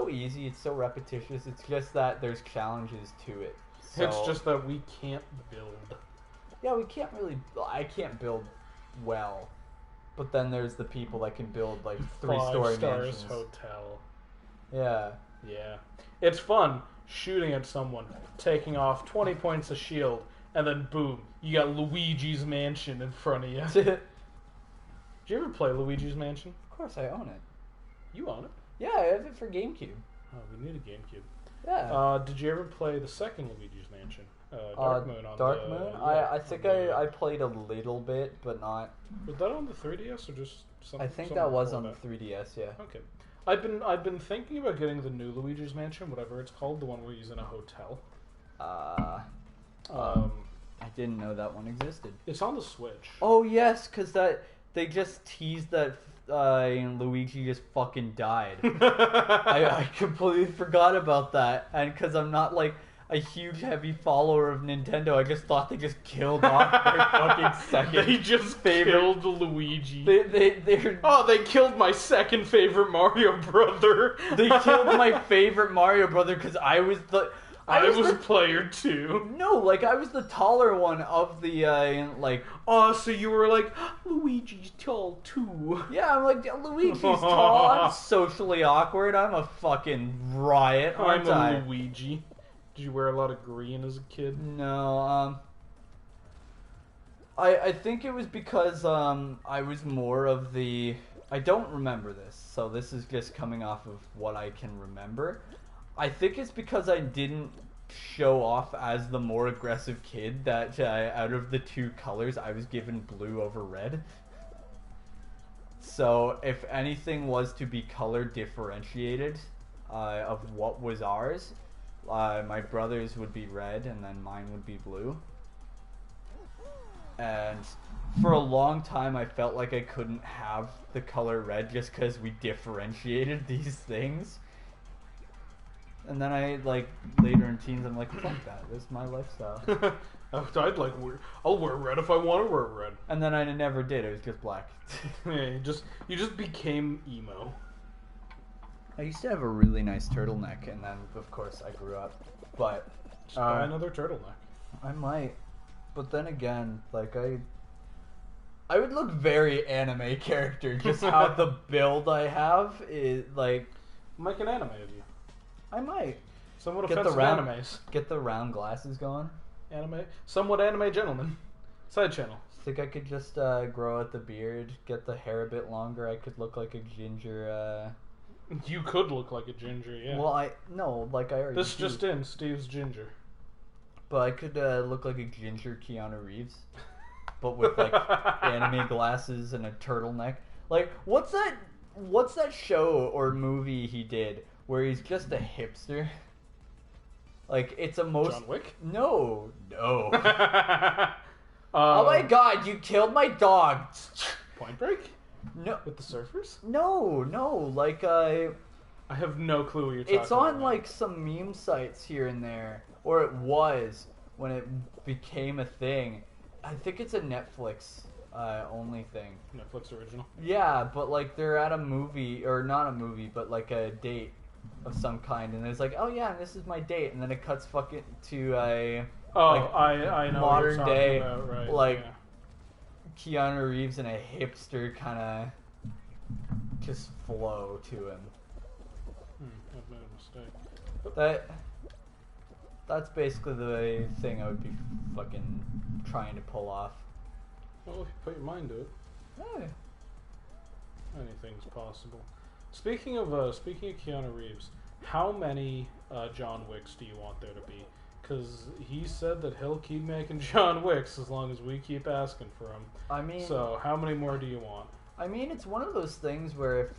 easy. It's so repetitious. It's just that there's challenges to it. So, It's just that we can't build. yeah, we can't really... I can't build well. But then there's the people that can build, like, 3-story 5 stars mansions. hotel. Yeah. Yeah. It's fun shooting at someone, taking off 20 points of shield, and then boom, you got Luigi's Mansion in front of you. Did you ever play Luigi's Mansion? Of course, I own it. You own it. Yeah, I have it for GameCube. Oh, we need a GameCube. Yeah. Did you ever play the second Luigi's Mansion? Dark Moon on Dark the... Moon? Yeah, I think on the- I played a little bit, but not... Was that on the 3DS or just something? I think that was on the 3DS, yeah. Okay. I've been thinking about getting the new Luigi's Mansion, whatever it's called, the one where he's in a hotel. I didn't know that one existed. It's on the Switch. Oh, yes, because they just teased that Luigi just fucking died. I completely forgot about that. And because I'm not, like, a huge, heavy follower of Nintendo, I just thought they just killed off their fucking second They just killed Luigi. They killed my second favorite Mario brother. They killed my favorite Mario brother because I was the... I was player 2. No, like, I was the taller one of the, like... Oh, so you were like, Luigi's tall too. Yeah, I'm like, Luigi's tall, I'm socially awkward, I'm a fucking riot, aren't I'm I? a Luigi. Did you wear a lot of green as a kid? No, I think it was because, I was more of the... I don't remember this, so this is just coming off of what I can remember. I think it's because I didn't show off as the more aggressive kid that out of the two colors, I was given blue over red. So if anything was to be color differentiated of what was ours, my brother's would be red and then mine would be blue. And for a long time, I felt like I couldn't have the color red just because we differentiated these things. And then I, like, later in teens, I'm like, fuck that, this is my lifestyle. I'll wear red if I want to wear red. And then I never did, it was just black. Yeah, you just became emo. I used to have a really nice turtleneck, and then, of course, I grew up. But, Just buy another turtleneck. I might. But then again, like, I would look very anime character, just how the build I have is, like... Make an anime of you. I might. Somewhat Get offensive animes. Get the round glasses going. Anime. Somewhat anime gentleman. Side channel. Think I could just grow out the beard, get the hair a bit longer. I could look like a ginger. You could look like a ginger, yeah. Well, I already. This do. just in, Steve's ginger. But I could look like a ginger Keanu Reeves, but with like anime glasses and a turtleneck. Like, what's that show or movie he did where he's just a hipster? Like, it's a most... John Wick? No. Oh my god, you killed my dog! Point Break? No. With the surfers? No, like, I have no clue what you're talking about. it's on, like, some meme sites here and there. Or it was, when it became a thing. I think it's a Netflix only thing. Netflix original? Yeah, but, like, they're at a movie, or not a movie, but, like, a date of some kind, and it's like, oh yeah, this is my date, and then it cuts fucking to a I know modern what you're day, about, right, like yeah. Keanu Reeves and a hipster kind of just flow to him. I've made a mistake. That's basically the thing I would be fucking trying to pull off. Well, if you put your mind to it, Hey. anything's possible. Speaking of Keanu Reeves, how many John Wicks do you want there to be? Because he said that he'll keep making John Wicks as long as we keep asking for him. I mean, So, how many more do you want? I mean, it's one of those things where if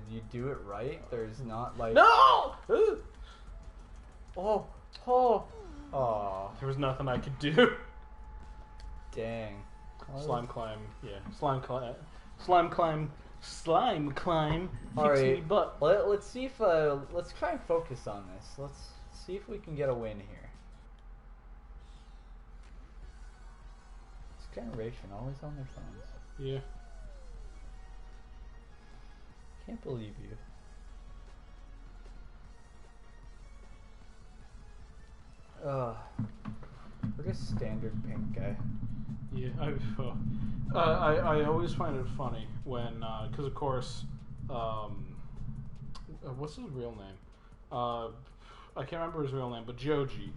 you do it right, there's not like No! oh. There was nothing I could do. Dang. Slime climb, yeah. Slime climb. All Kicks me right. butt. Let's see if let's try and focus on this. Let's see if we can get a win here. This generation always on their phones. Yeah. Can't believe you. Look at standard pink guy. Yeah, I always find it funny when, because of course, what's his real name? I can't remember his real name, but Joji.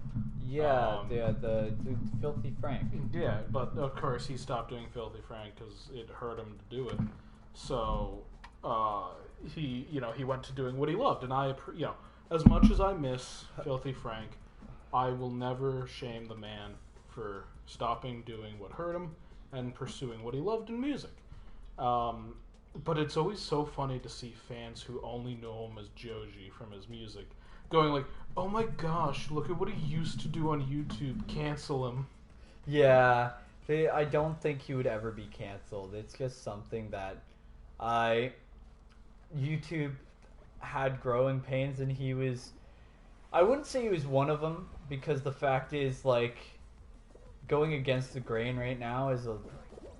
Yeah, the Filthy Frank. Yeah, but of course he stopped doing Filthy Frank because it hurt him to do it. So he went to doing what he loved, and as much as I miss Filthy Frank, I will never shame the man for stopping doing what hurt him and pursuing what he loved in music. But it's always so funny to see fans who only know him as Joji from his music going like, oh my gosh, look at what he used to do on YouTube, cancel him. Yeah, I don't think he would ever be canceled. It's just something that YouTube had growing pains, and he was, I wouldn't say he was one of them, because the fact is, like, going against the grain right now is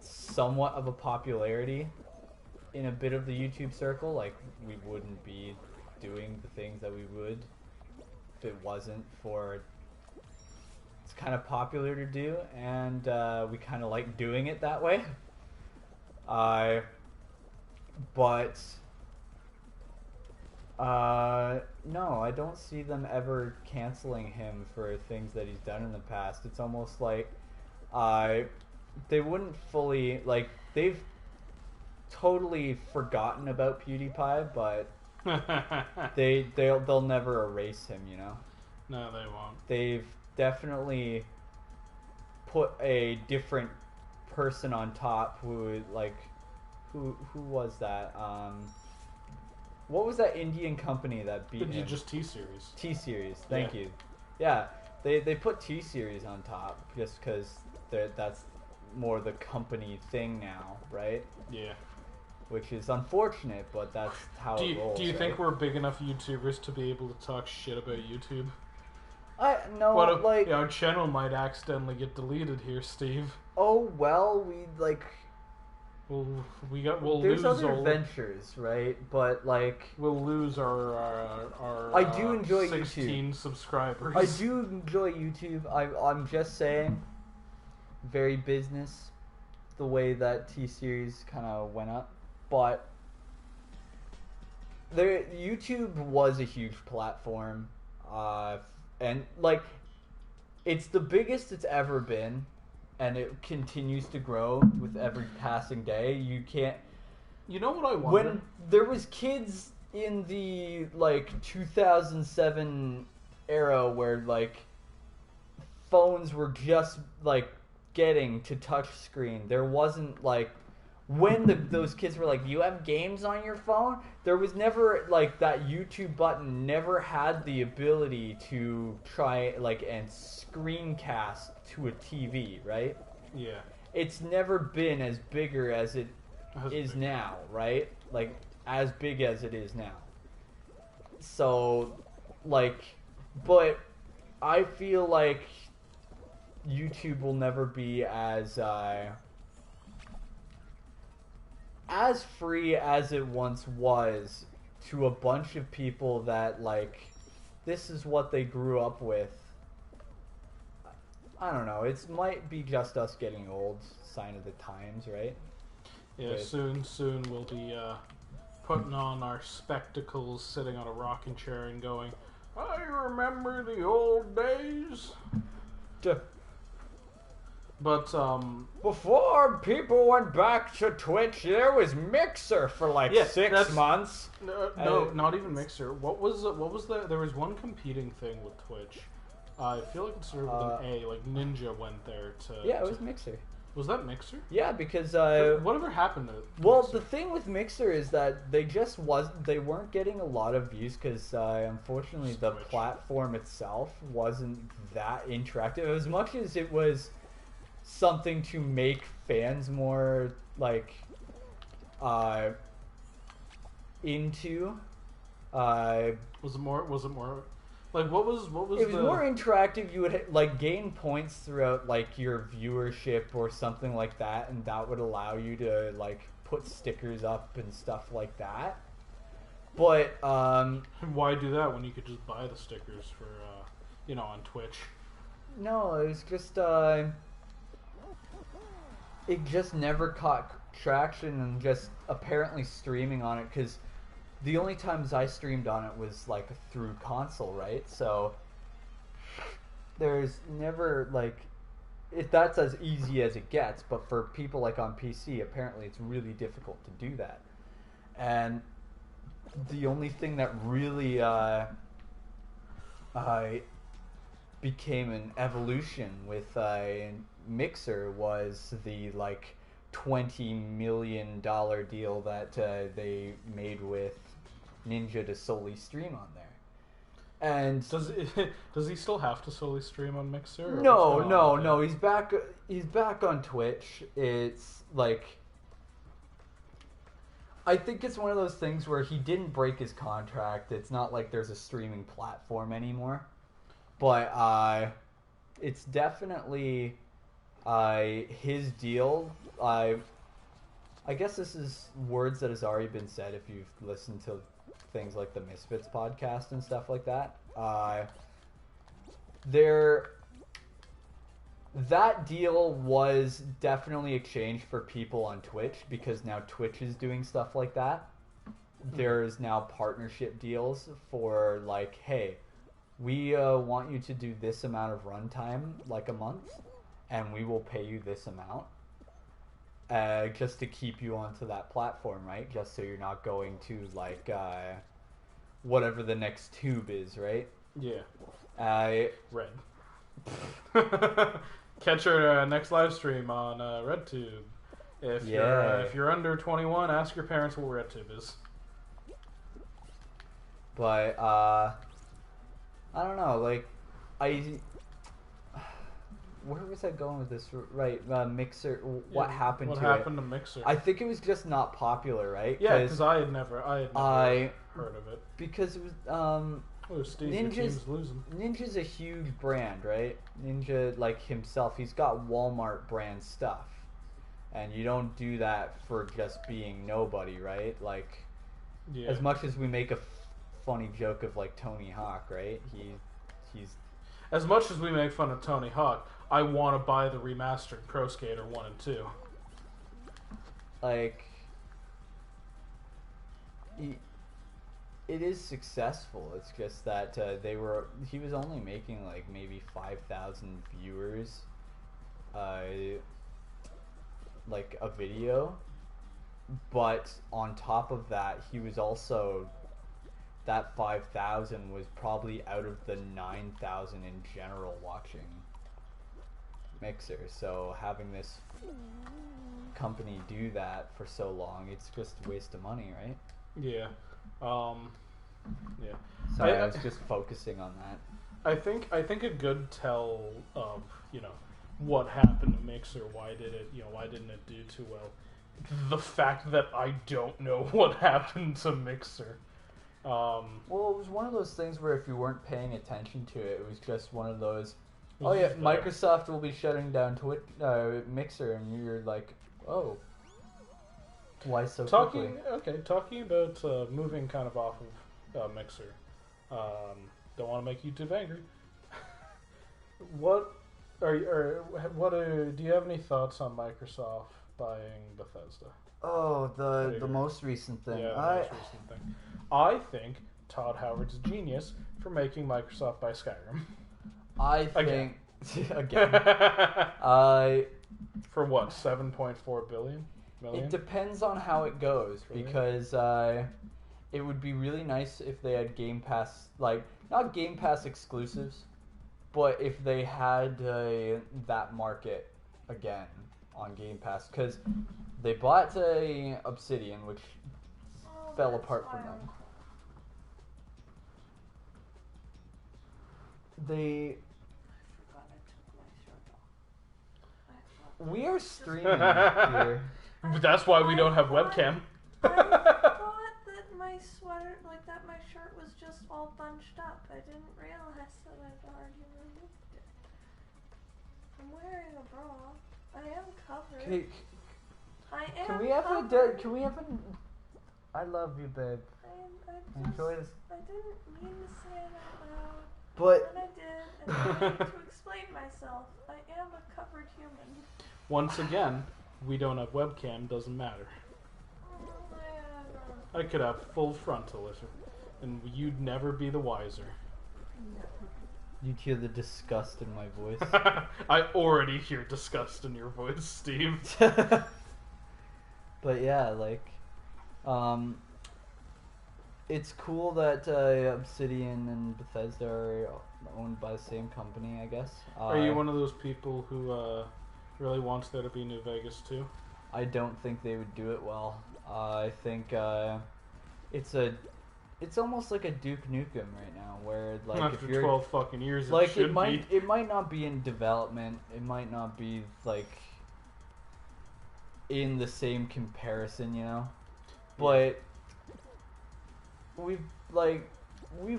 somewhat of a popularity in a bit of the YouTube circle. Like, we wouldn't be doing the things that we would if it wasn't for it's kind of popular to do, and we kind of like doing it that way. But no, I don't see them ever canceling him for things that he's done in the past. It's almost like they wouldn't fully, like, they've totally forgotten about PewDiePie, but they'll never erase him, you know? No, they won't. They've definitely put a different person on top who, like, who was that? What was that Indian company that beat him? Just T-Series. T-Series, thank you. Yeah, they put T-Series on top just because that's more the company thing now, right? Yeah. Which is unfortunate, but that's how it rolls. Do you right? think we're big enough YouTubers to be able to talk shit about YouTube? Like, our channel might accidentally get deleted here, Steve. oh well, we like. We'll There's lose other ventures, right? But like, we'll lose our I do enjoy 16 YouTube. subscribers. I do enjoy YouTube. I'm just saying, very business, the way that T-Series kind of went up, but YouTube was a huge platform, and like, it's the biggest it's ever been. And it continues to grow with every passing day. You can't. You know what I wonder? When there was kids in the like 2007 era where like phones were just like getting to touch screen, there wasn't like when those kids were like, "You have games on your phone?" There was never like that YouTube button never had the ability to try like and screencast to a TV, right? Yeah. It's never been as bigger as it is now, right? Like as big as it is now. So, like, but I feel like YouTube will never be as free as it once was to a bunch of people that like this is what they grew up with. I don't know. It might be just us getting old, sign of the times, right? Yeah, But soon we'll be putting on our spectacles, sitting on a rocking chair and going, I remember the old days. But Before people went back to Twitch, there was Mixer for like Yeah, 6 that's- months. no, not even Mixer. What was the? There was one competing thing with Twitch. I feel like it started with an A. Like Ninja went there to. Yeah, it was Mixer. Was that Mixer? Yeah, because Whatever happened to? well, Mixer? the thing with Mixer is that they weren't getting a lot of views because unfortunately the Twitch. platform itself wasn't that interactive as much as it was something to make fans more like into. Was it more? Like what was? It was more interactive. You would like gain points throughout like your viewership or something like that, and that would allow you to like put stickers up and stuff like that. But Why do that when you could just buy the stickers for on Twitch? no, it was just it just never caught traction, and just apparently streaming on it because the only times I streamed on it was like through console, right? So there's never like that's as easy as it gets, but for people like on PC, apparently it's really difficult to do that. And the only thing that really became an evolution with Mixer was the like $20 million deal that they made with Ninja to solely stream on there. And Does he still have to solely stream on Mixer? Or no, what's going on with no, it? he's back on Twitch. It's like I think it's one of those things where he didn't break his contract. It's not like there's a streaming platform anymore. But it's definitely his deal. I guess this is words that has already been said if you've listened to things like the Misfits podcast and stuff like that. That deal was definitely exchanged for people on Twitch because now Twitch is doing stuff like that. There's now partnership deals for like, hey, we want you to do this amount of runtime, like a month, and we will pay you this amount. Just to keep you onto that platform, right? Just so you're not going to like whatever the next tube is, right? Yeah. Red. Catch our next live stream on RedTube. If you're under 21, ask your parents what RedTube is. But I don't know. Like where was I going with this? Right, Mixer. What happened what to happened to Mixer? I think it was just not popular, right? Yeah, because I had never heard of it. Because it was Oh, Steve, your team's losing. Ninja's a huge brand, right? Ninja, like himself, he's got Walmart brand stuff, and you don't do that for just being nobody, right? Like, Yeah. as much as we make a funny joke of like Tony Hawk, right? He's As much as we make fun of Tony Hawk, I want to buy the remastered Pro Skater 1 and 2. like it is successful. It's just that he was only making like maybe 5,000 viewers like a video, but on top of that he was also that 5,000 was probably out of the 9,000 in general watching Mixer. So having this company do that for so long, it's just a waste of money, right? Yeah. Yeah. Sorry, I was just focusing on that. I think a good tell of what happened to Mixer, why didn't it do too well? The fact that I don't know what happened to Mixer. Well, it was one of those things where if you weren't paying attention to it, it was just one of those. Oh yeah, Microsoft will be shutting down Mixer, and you're like, oh, why so quickly? Talking about moving kind of off of Mixer. Don't want to make YouTube angry. Do you have any thoughts on Microsoft buying Bethesda? Oh, the most recent thing. Yeah, the most recent thing. I think Todd Howard's a genius for making Microsoft buy Skyrim. I think Again. For what? 7.4 billion? Million? It depends on how it goes, Really? because it would be really nice if they had Game Pass, like, not Game Pass exclusives, but if they had that market again on Game Pass, because they bought Obsidian, which fell apart from them. They... I forgot I took my shirt off. We are streaming here. That's why we don't have webcam. I thought that my sweater, like that my shirt was just all bunched up. I didn't realize that I'd already removed it. I'm wearing a bra. I am covered. Okay, I am can we have covered. can we have an... I love you, babe. Enjoy this. I didn't mean to say it out loud. But... And I did. And I need to explain myself. I am a covered human. Once again, we don't have webcam, doesn't matter. I could have full frontal, and you'd never be the wiser. You'd hear the disgust in my voice. I already hear disgust in your voice, Steve. But yeah, like, it's cool that Obsidian and Bethesda are owned by the same company, I guess. Are you one of those people who really wants there to be New Vegas too? I don't think they would do it well. I think it's almost like a Duke Nukem right now, where like After if you're 12 fucking years, like it should it might not be in development, it might not be like in the same comparison, you know, but we've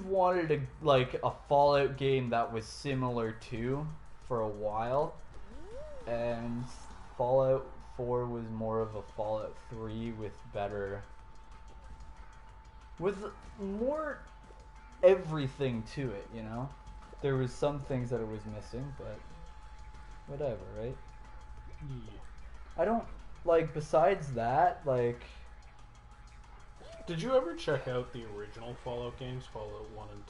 wanted a Fallout game that was similar to for a while, and Fallout 4 was more of a Fallout 3 with more everything to it, you know? There was some things that it was missing, but whatever, right? Yeah. I don't, like, besides that, like... Did you ever check out the original Fallout games, Fallout 1 and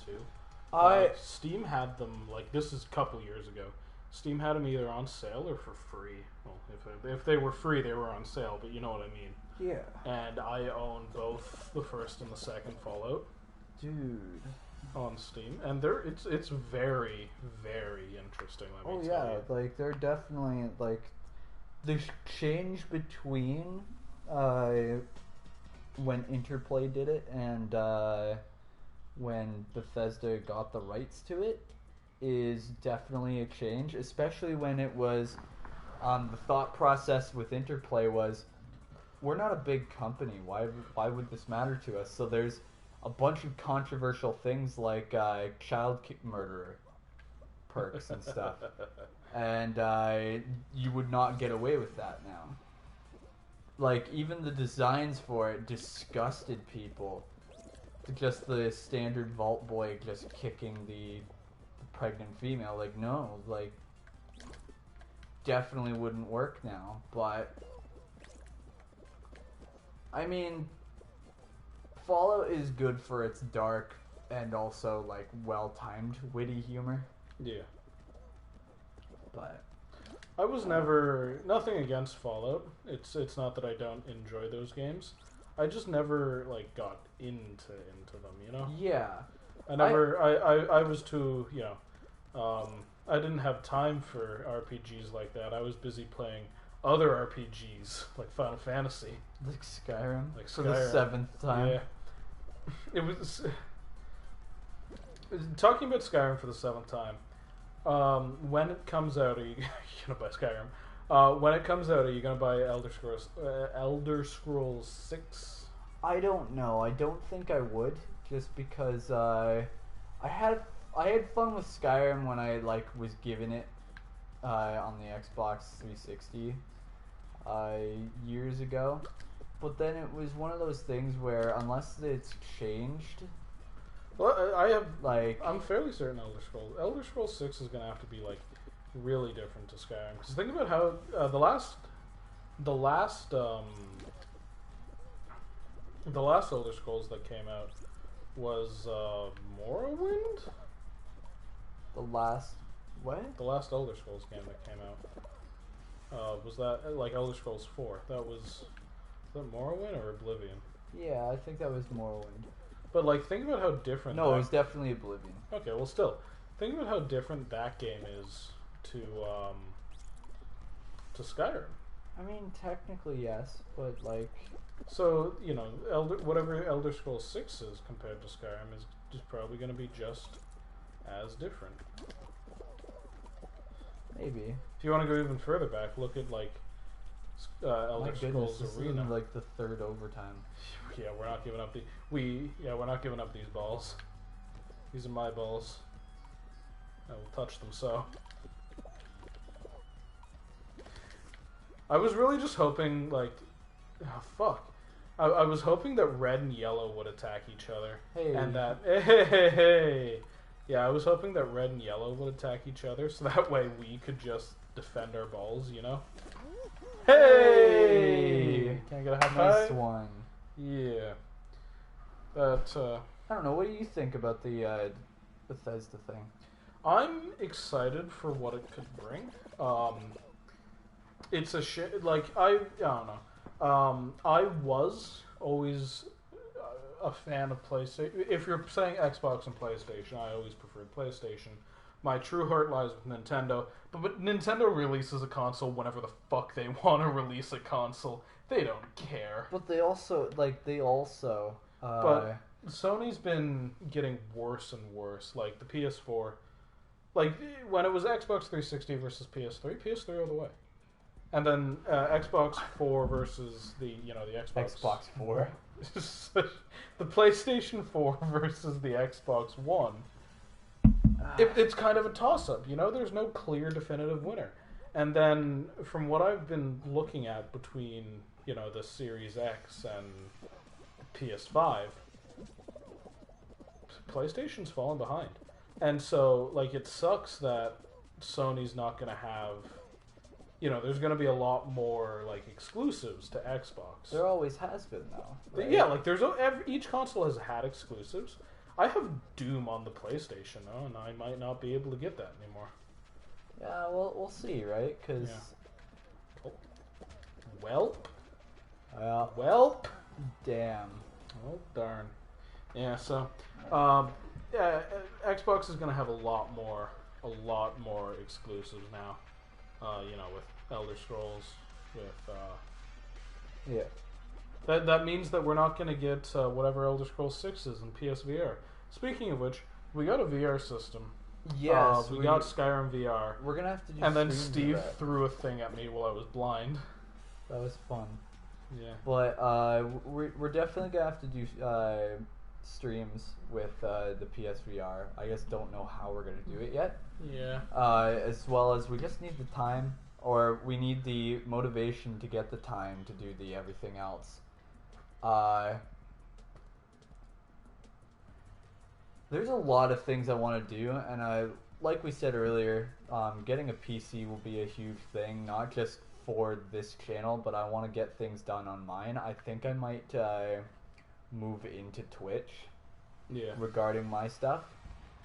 2? Steam had them, like, this is a couple years ago. Steam had them either on sale or for free. Well, if they were free, they were on sale, but you know what I mean. Yeah. And I own both the first and the second Fallout. Dude. On Steam. And it's very, very interesting, let me tell you. Like, they're definitely, like, the change between, when Interplay did it and, when Bethesda got the rights to it is definitely a change, especially when it was, the thought process with Interplay was, we're not a big company. Why would this matter to us? So there's a bunch of controversial things like child murderer perks and stuff, and you would not get away with that now. Like, even the designs for it disgusted people. Just the standard Vault Boy just kicking the pregnant female. Like, no, like, definitely wouldn't work now. But I mean, Fallout is good for its dark and also, like, well-timed, witty humor. Yeah. But I was never... Nothing against Fallout. It's not that I don't enjoy those games. I just never, like, got into them, you know? yeah. I was too, you know... I didn't have time for RPGs like that. I was busy playing other RPGs, like Final Fantasy. Like Skyrim? Like For the Skyrim. 7th time? Yeah. It was... Talking about Skyrim for the 7th time, when it comes out, are you gonna buy Skyrim? When it comes out, are you gonna buy Elder Scrolls 6? I don't know. I don't think I would, just because I had fun with Skyrim when I was given it on the Xbox 360 years ago. But then it was one of those things where unless it's changed, Well, like, I'm fairly certain Elder Scrolls 6 is gonna have to be really different to Skyrim. Because think about how the last Elder Scrolls that came out was Morrowind. the last What? The last Elder Scrolls game that came out. Was that like Elder Scrolls 4? Was that Morrowind or Oblivion? Yeah, I think that was Morrowind. But like, think about how different. No, it was definitely Oblivion. Okay, well, still, think about how different that game is to Skyrim. I mean, technically yes, but like. So you know, whatever Elder Scrolls 6 is compared to Skyrim is just probably going to be just as different. Maybe. If you want to go even further back, look at like Elder Scrolls this Arena. is like the third overtime. Yeah, we're not giving up we're not giving up these balls. These are my balls. I will touch them so. I was really just hoping, like, oh, fuck. I was hoping that red and yellow would attack each other. Hey. And that, hey. Yeah, I was hoping that red and yellow would attack each other, so that way we could just defend our balls, you know? Hey! Can I get a high five? Nice one. Yeah. That, I don't know, what do you think about the Bethesda thing? I'm excited for what it could bring. It's a shit. Like I don't know. I was always a fan of PlayStation. If you're saying Xbox and PlayStation, I always preferred PlayStation. My true heart lies with Nintendo. But Nintendo releases a console whenever the fuck they want to release a console. They don't care. But they also But Sony's been getting worse and worse. Like the PS4. Like, when it was Xbox 360 versus PS3 all the way. And then Xbox 4 versus the Xbox 4. The PlayStation 4 versus the Xbox One. It's kind of a toss-up, you know? There's no clear definitive winner. And then, from what I've been looking at between, the Series X and PS5, PlayStation's fallen behind. And so, like, it sucks that Sony's not going to have, there's going to be a lot more, like, exclusives to Xbox. There always has been, though. Right? Yeah, like, each console has had exclusives. I have Doom on the PlayStation, though, and I might not be able to get that anymore. Yeah, well, we'll see, right? Because... Yeah. Oh. Welp. Welp. Damn. Oh, darn. Yeah, so... Xbox is going to have a lot more exclusives now. With Elder Scrolls, with yeah. That means that we're not going to get whatever Elder Scrolls 6 is in PSVR. Speaking of which, we got a VR system. Yes, we got Skyrim VR. We're gonna have to do. And then Steve threw a thing at me while I was blind. That was fun. Yeah. But we're definitely gonna have to do streams with the PSVR. I just don't know how we're gonna do it yet. Yeah. As well as we just need the time, or we need the motivation to get the time to do the everything else. There's a lot of things I want to do, and like we said earlier, getting a PC will be a huge thing, not just for this channel, but I want to get things done on mine. I think I might move into Twitch regarding my stuff,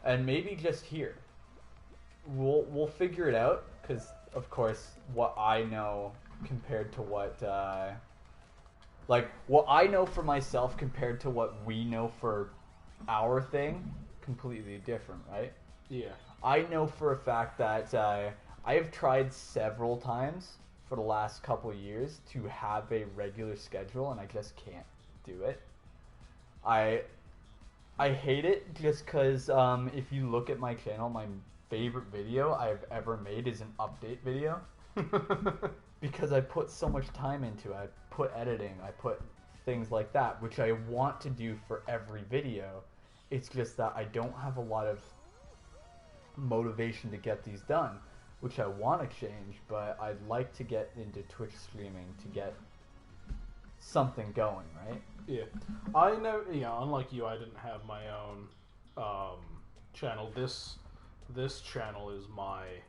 and maybe just here. We'll figure it out, because of course what I know compared to what what I know for myself compared to what we know for our thing, completely different, right? Yeah. I know for a fact that I have tried several times for the last couple of years to have a regular schedule, and I just can't do it. I hate it just because if you look at my channel, my favorite video I've ever made is an update video. Because I put so much time into it. I put editing, I put things like that, which I want to do for every video. It's just that I don't have a lot of motivation to get these done, which I want to change, but I'd like to get into Twitch streaming to get something going, right? Yeah. I know, unlike you, I didn't have my own channel. This channel is my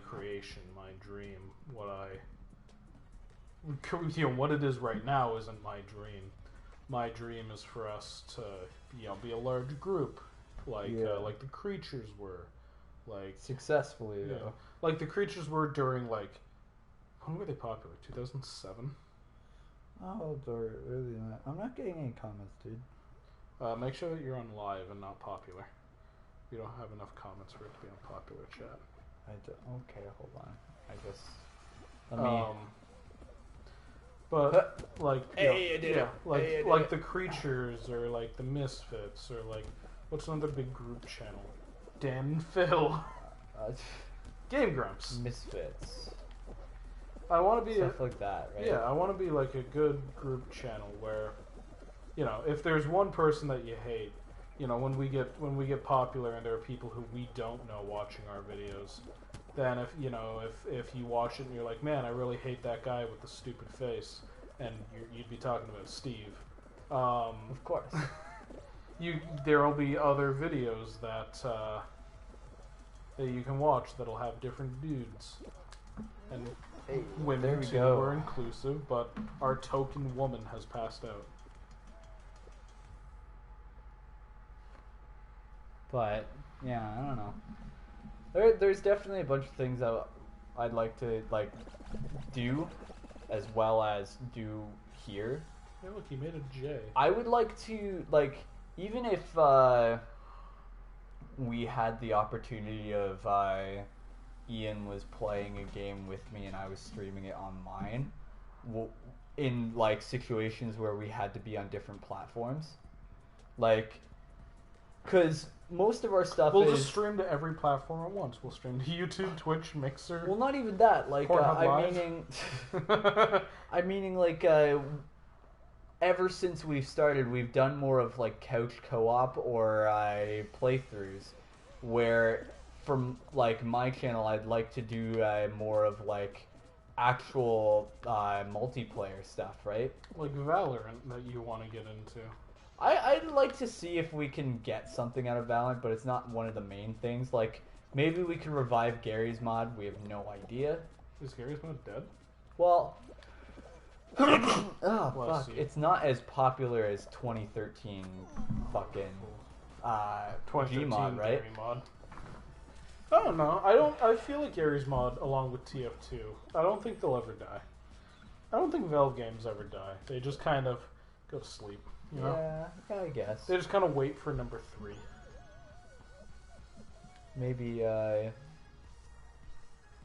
creation, my dream. What it is right now isn't my dream. My dream is for us to, be a large group, like the creatures were, Like Successfully, yeah. though. Like the creatures were during like when were they popular? 2007. Oh, they're really not. I'm not getting any comments, dude. Make sure that you're on live and not popular. You don't have enough comments for it to be on popular chat. Okay, hold on. I guess. Let me. But like Hey, you did it. like Hey, you did like it. the creatures or like the misfits or like what's another big group channel? Dan and Phil. Game Grumps. Misfits. I want to be Stuff like that, right? yeah, I want to be like a good group channel where, you know, if there's one person that you hate, you know, when we get popular and there are people who we don't know watching our videos, then if you know if you watch it and you're like, man, I really hate that guy with the stupid face, and you'd be talking about Steve. Of course. There will be other videos that you can watch that'll have different dudes and Hey, women there we too. go. We're inclusive, but our token woman has passed out. But yeah, I don't know. There's definitely a bunch of things that I'd like to like do, as well as do here. Hey, look, he made a J. I would like to like, even if we had the opportunity of Ian was playing a game with me and I was streaming it on mine, in like situations where we had to be on different platforms, like, because most of our stuff We'll is just stream to every platform at once. We'll stream to YouTube, Twitch, Mixer. well, not even that. Like, Pornhub I'm Live. meaning, I'm meaning like ever since we've started, we've done more of like couch co-op or playthroughs, where from like my channel, I'd like to do more of like actual multiplayer stuff, right? Like Valorant that you want to get into. I'd like to see if we can get something out of Valorant, but it's not one of the main things. Like, maybe we can revive Gary's mod. We have no idea. Is Gary's mod dead? Well, oh Bless fuck! you. It's not as popular as 2013 fucking 2013 Gmod, right? Gary mod. I don't know. I feel like Gary's mod, along with TF2, I don't think they'll ever die. I don't think Valve games ever die. They just kind of go to sleep. You know? Yeah, I guess. They just kind of wait for number 3. Maybe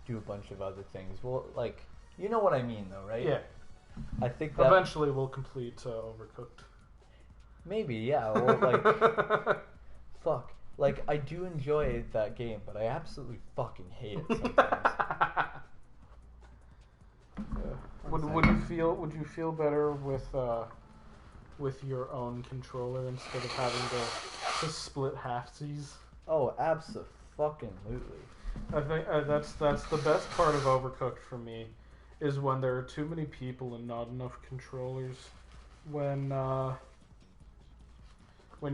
do a bunch of other things. Well, like, you know what I mean, though, right? Yeah. I think that Eventually we'll complete Overcooked. maybe, yeah. Or like, fuck. Like, I do enjoy that game, but I absolutely fucking hate it sometimes. Would you feel better with your own controller instead of having to split halfsies? Oh, abso-fucking-lutely. I think that's the best part of Overcooked for me, is when there are too many people and not enough controllers. When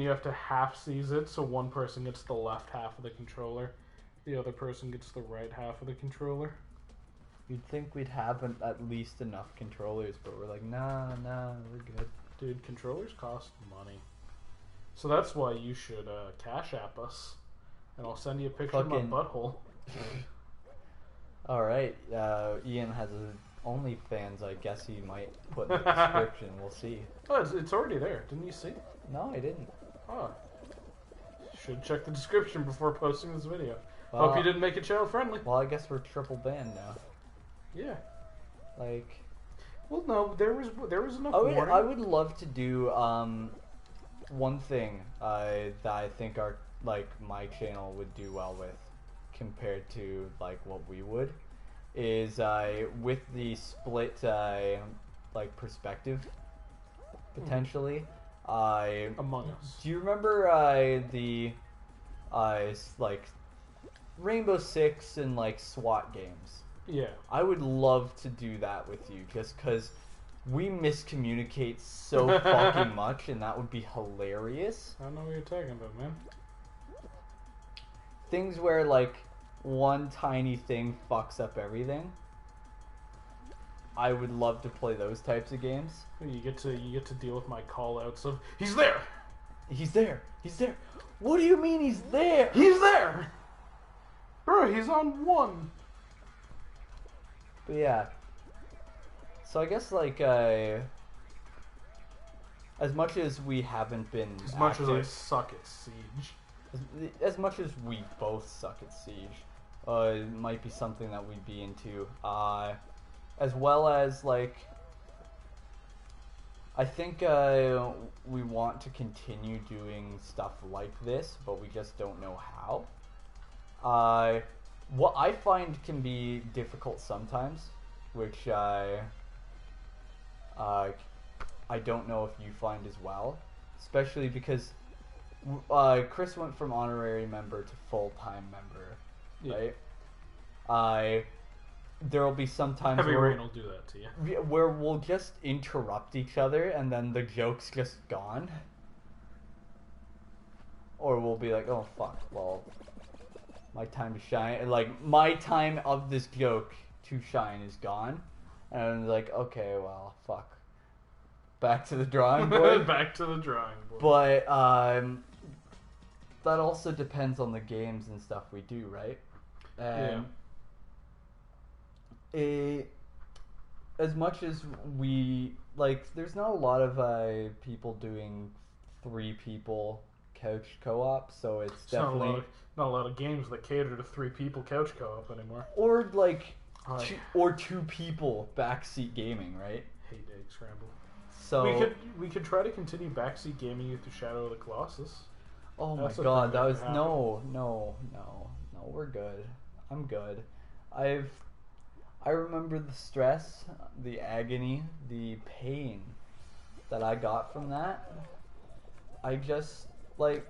you have to halfsies it, so one person gets the left half of the controller, the other person gets the right half of the controller. You'd think we'd have at least enough controllers, but we're like, nah, we're good. Dude, controllers cost money. So that's why you should Cash App us, and I'll send you a picture of Fucking- my butthole. Alright, Ian has a OnlyFans, I guess he might put in the description. We'll see. Oh, it's already there. Didn't you see? No, I didn't. Oh. Should check the description before posting this video. Well, Hope you didn't make it child friendly. Well, I guess we're triple banned now. Yeah. Like, Well, no, there was enough I warning. would love to do one thing that I think my channel would do well with, compared to like what we would, is with the split perspective potentially. Among Us. Do you remember the Rainbow Six and like SWAT games? Yeah. I would love to do that with you, just because we miscommunicate so fucking much, and that would be hilarious. I don't know what you're talking about, man. Things where like one tiny thing fucks up everything. I would love to play those types of games. You get to deal with my call-outs of he's there. He's there. He's there. What do you mean he's there? He's there. sure, he's on 1. But yeah. So I guess like as much as we haven't been As much active, as I suck at Siege. as much as we both suck at Siege, it might be something that we'd be into. As well as like, I think we want to continue doing stuff like this, but we just don't know how. What I find can be difficult sometimes, which I don't know if you find as well, especially because Chris went from honorary member to full-time member, right? There will be some times Heavy Rain will do that to you. where we'll just interrupt each other and then the joke's just gone. Or we'll be like, oh fuck, well, my time to shine, like, my time of this joke to shine is gone. And like, okay, well, fuck. Back to the drawing board. Back to the drawing board. But that also depends on the games and stuff we do, right? And as much as we like, there's not a lot of people doing 3 people couch co-op, so it's definitely not a lot of games that cater to 3 people couch co-op anymore. Or like two people backseat gaming, right? Hate egg scramble. So we could try to continue backseat gaming you through Shadow of the Colossus. oh my That's a god, thing that that was could no, we're good. I'm good. I remember the stress, the agony, the pain that I got from that. I just like,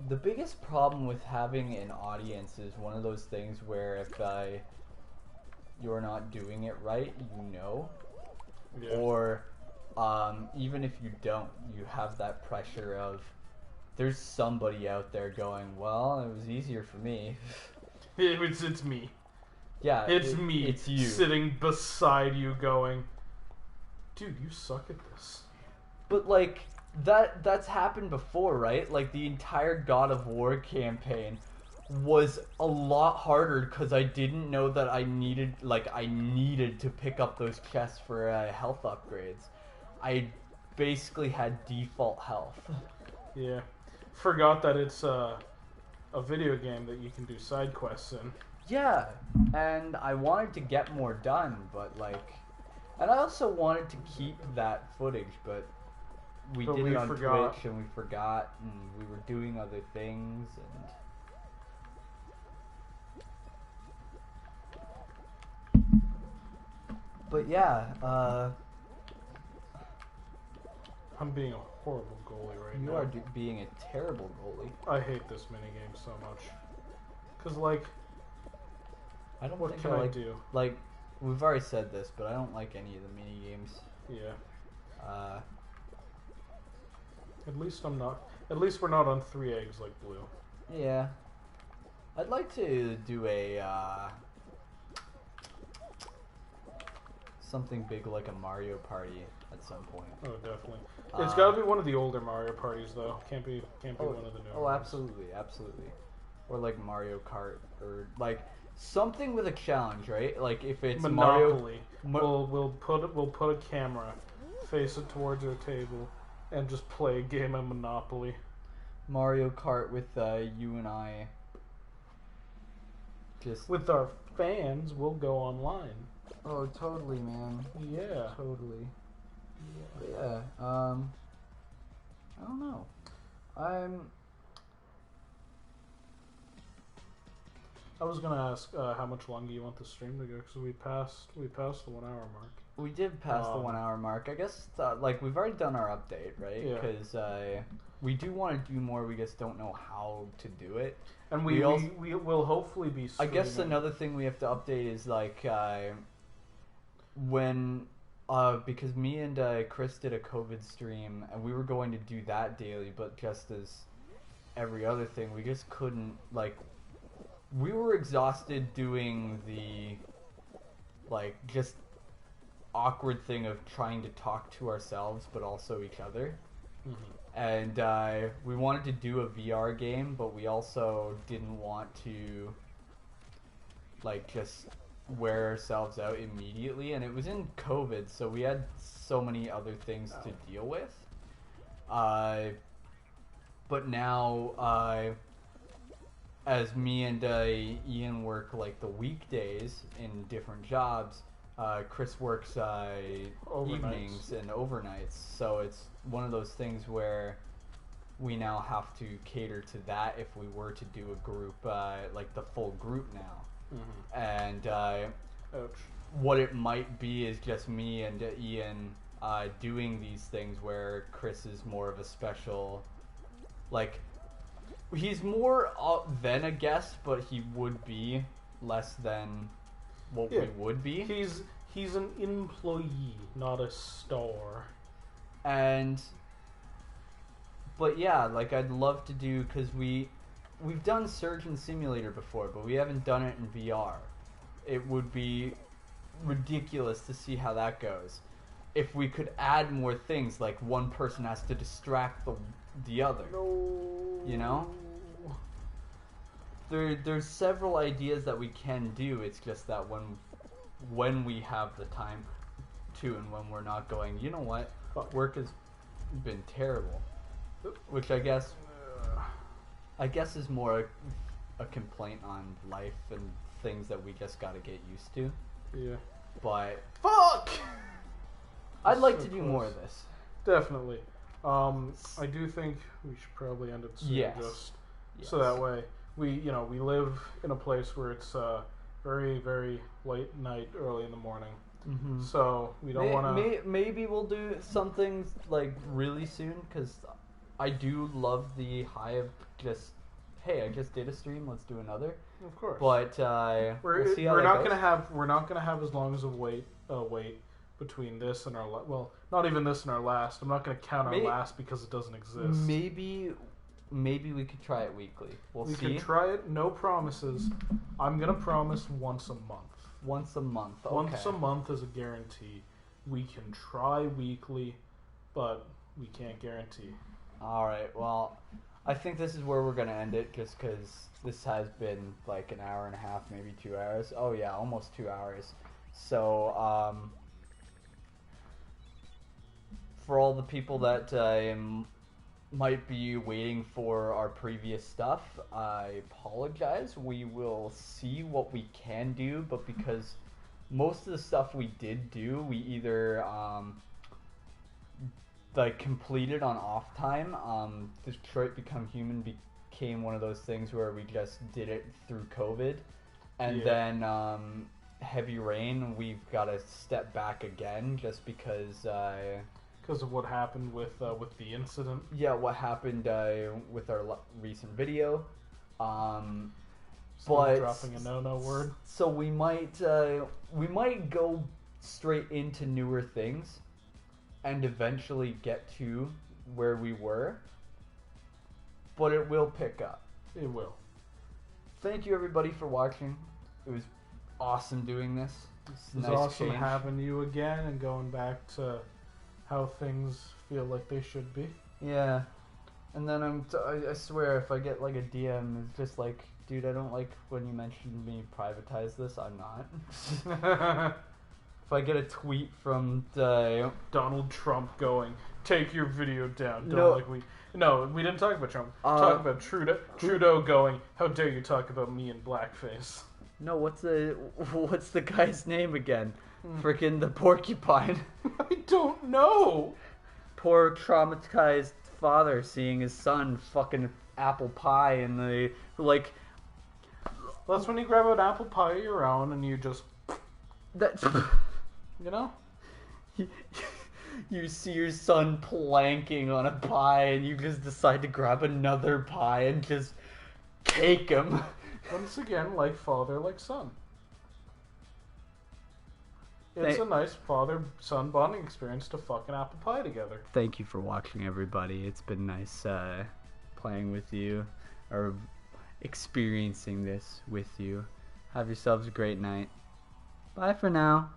the biggest problem with having an audience is one of those things where if you're not doing it right, you know. Yeah. Or even if you don't, you have that pressure of there's somebody out there going, well, it was easier for me. It's me. Yeah, It's me. It's you. Sitting beside you going, dude, you suck at this. But like that's happened before, right? Like the entire God of War campaign was a lot harder because I didn't know that I needed to pick up those chests for health upgrades. I basically had default health. Yeah. Forgot that it's a video game that you can do side quests in. Yeah, and I wanted to get more done, but like, and I also wanted to keep that footage, but we did it on forgot. Twitch and we forgot, and we were doing other things, and but yeah, I'm being a horrible goalie right now. you are being a terrible goalie. I hate this minigame so much. Cause like, I don't what think can I I like, do? like, we've already said this, but I don't like any of the mini games. Yeah. At least we're not on 3 eggs like Blue. Yeah. I'd like to do a something big like a Mario Party at some point. Oh, definitely. It's got to be one of the older Mario parties, though. Can't be one of the newer. Oh, ones. absolutely. Or like Mario Kart, or like something with a challenge, right? Like if it's Monopoly. Mario, We'll put a camera, face it towards our table, and just play a game of Monopoly. Mario Kart with you and I. Just With our fans, we'll go online. oh, totally, man. Yeah. Totally. But yeah, I don't know. I was gonna ask how much longer you want the stream to go, because we passed the 1 hour mark. We did pass the 1 hour mark. I guess like we've already done our update, right? Yeah. Because we do want to do more. We just don't know how to do it. And We we will hopefully be. I guess streaming. another thing we have to update is like when because me and Chris did a COVID stream and we were going to do that daily, but just as every other thing, we just couldn't, like, we were exhausted doing the like just awkward thing of trying to talk to ourselves but also each other. and we wanted to do a VR game, but we also didn't want to like just wear ourselves out immediately, and it was in COVID, so we had so many other things to deal with. But now, as me and Ian work like the weekdays in different jobs, Chris works evenings and overnights, so it's one of those things where we now have to cater to that if we were to do a group, like the full group now. Mm-hmm. And Ouch. what it might be is just me and Ian doing these things where Chris is more of a special, like, he's more than a guest, but he would be less than what we would be. He's an employee, not a star. But yeah, like I'd love to do, because we've done Surgeon Simulator before, but we haven't done it in VR. It would be ridiculous to see how that goes. If we could add more things, like one person has to distract the other. No. You know? There's several ideas that we can do. It's just that when we have the time to, and when we're not going, you know what? Work has been terrible. Which I guess is more a complaint on life and things that we just gotta get used to. Yeah. But fuck! I'd like so to do close. more of this. Definitely. I do think we should probably end it soon. Yes. So that way we live in a place where it's very, very late night, early in the morning. Mm-hmm. So we don't want to. Maybe we'll do something like really soon, because I do love the high of just, hey, I just did a stream, let's do another. Of course. But we'll see how we're that not goes. gonna have as long as a wait between this and our not even this and our last. I'm not gonna count our last because it doesn't exist. Maybe we could try it weekly. We can try it. No promises. I'm gonna promise once a month. Once a month. Okay. Once a month is a guarantee. We can try weekly, but we can't guarantee. All right. Well, I think this is where we're gonna end it, just because this has been like an hour and a half, maybe 2 hours. Oh yeah, almost 2 hours. So for all the people that might be waiting for our previous stuff, I apologize. We will see what we can do, but because most of the stuff we did do, we either like completed on off time. Detroit Become Human became one of those things where we just did it through COVID, and then Heavy Rain, we've got to step back again just because of what happened with the incident. Yeah, what happened with our recent video. But dropping a no word. So we might go straight into newer things, and eventually get to where we were. But it will pick up. It will. Thank you everybody for watching. It was awesome doing this. It's nice awesome having you again and going back to how things feel like they should be. Yeah. And then I swear, if I get like a DM, it's just like, dude, I don't like when you mentioned me privatize this. I'm not. If I get a tweet from Donald Trump going, take your video down. No, we didn't talk about Trump. Talk about Trudeau going, how dare you talk about me in blackface. No, what's the guy's name again? Frickin' the porcupine. I don't know. Poor traumatized father seeing his son fucking apple pie in the like. That's when you grab an apple pie of your own and you just you know. You see your son planking on a pie and you just decide to grab another pie and just cake him. Once again, like father, like son. It's a nice father-son bonding experience to fuck an apple pie together. Thank you for watching, everybody. It's been nice playing with you, or experiencing this with you. Have yourselves a great night. Bye for now.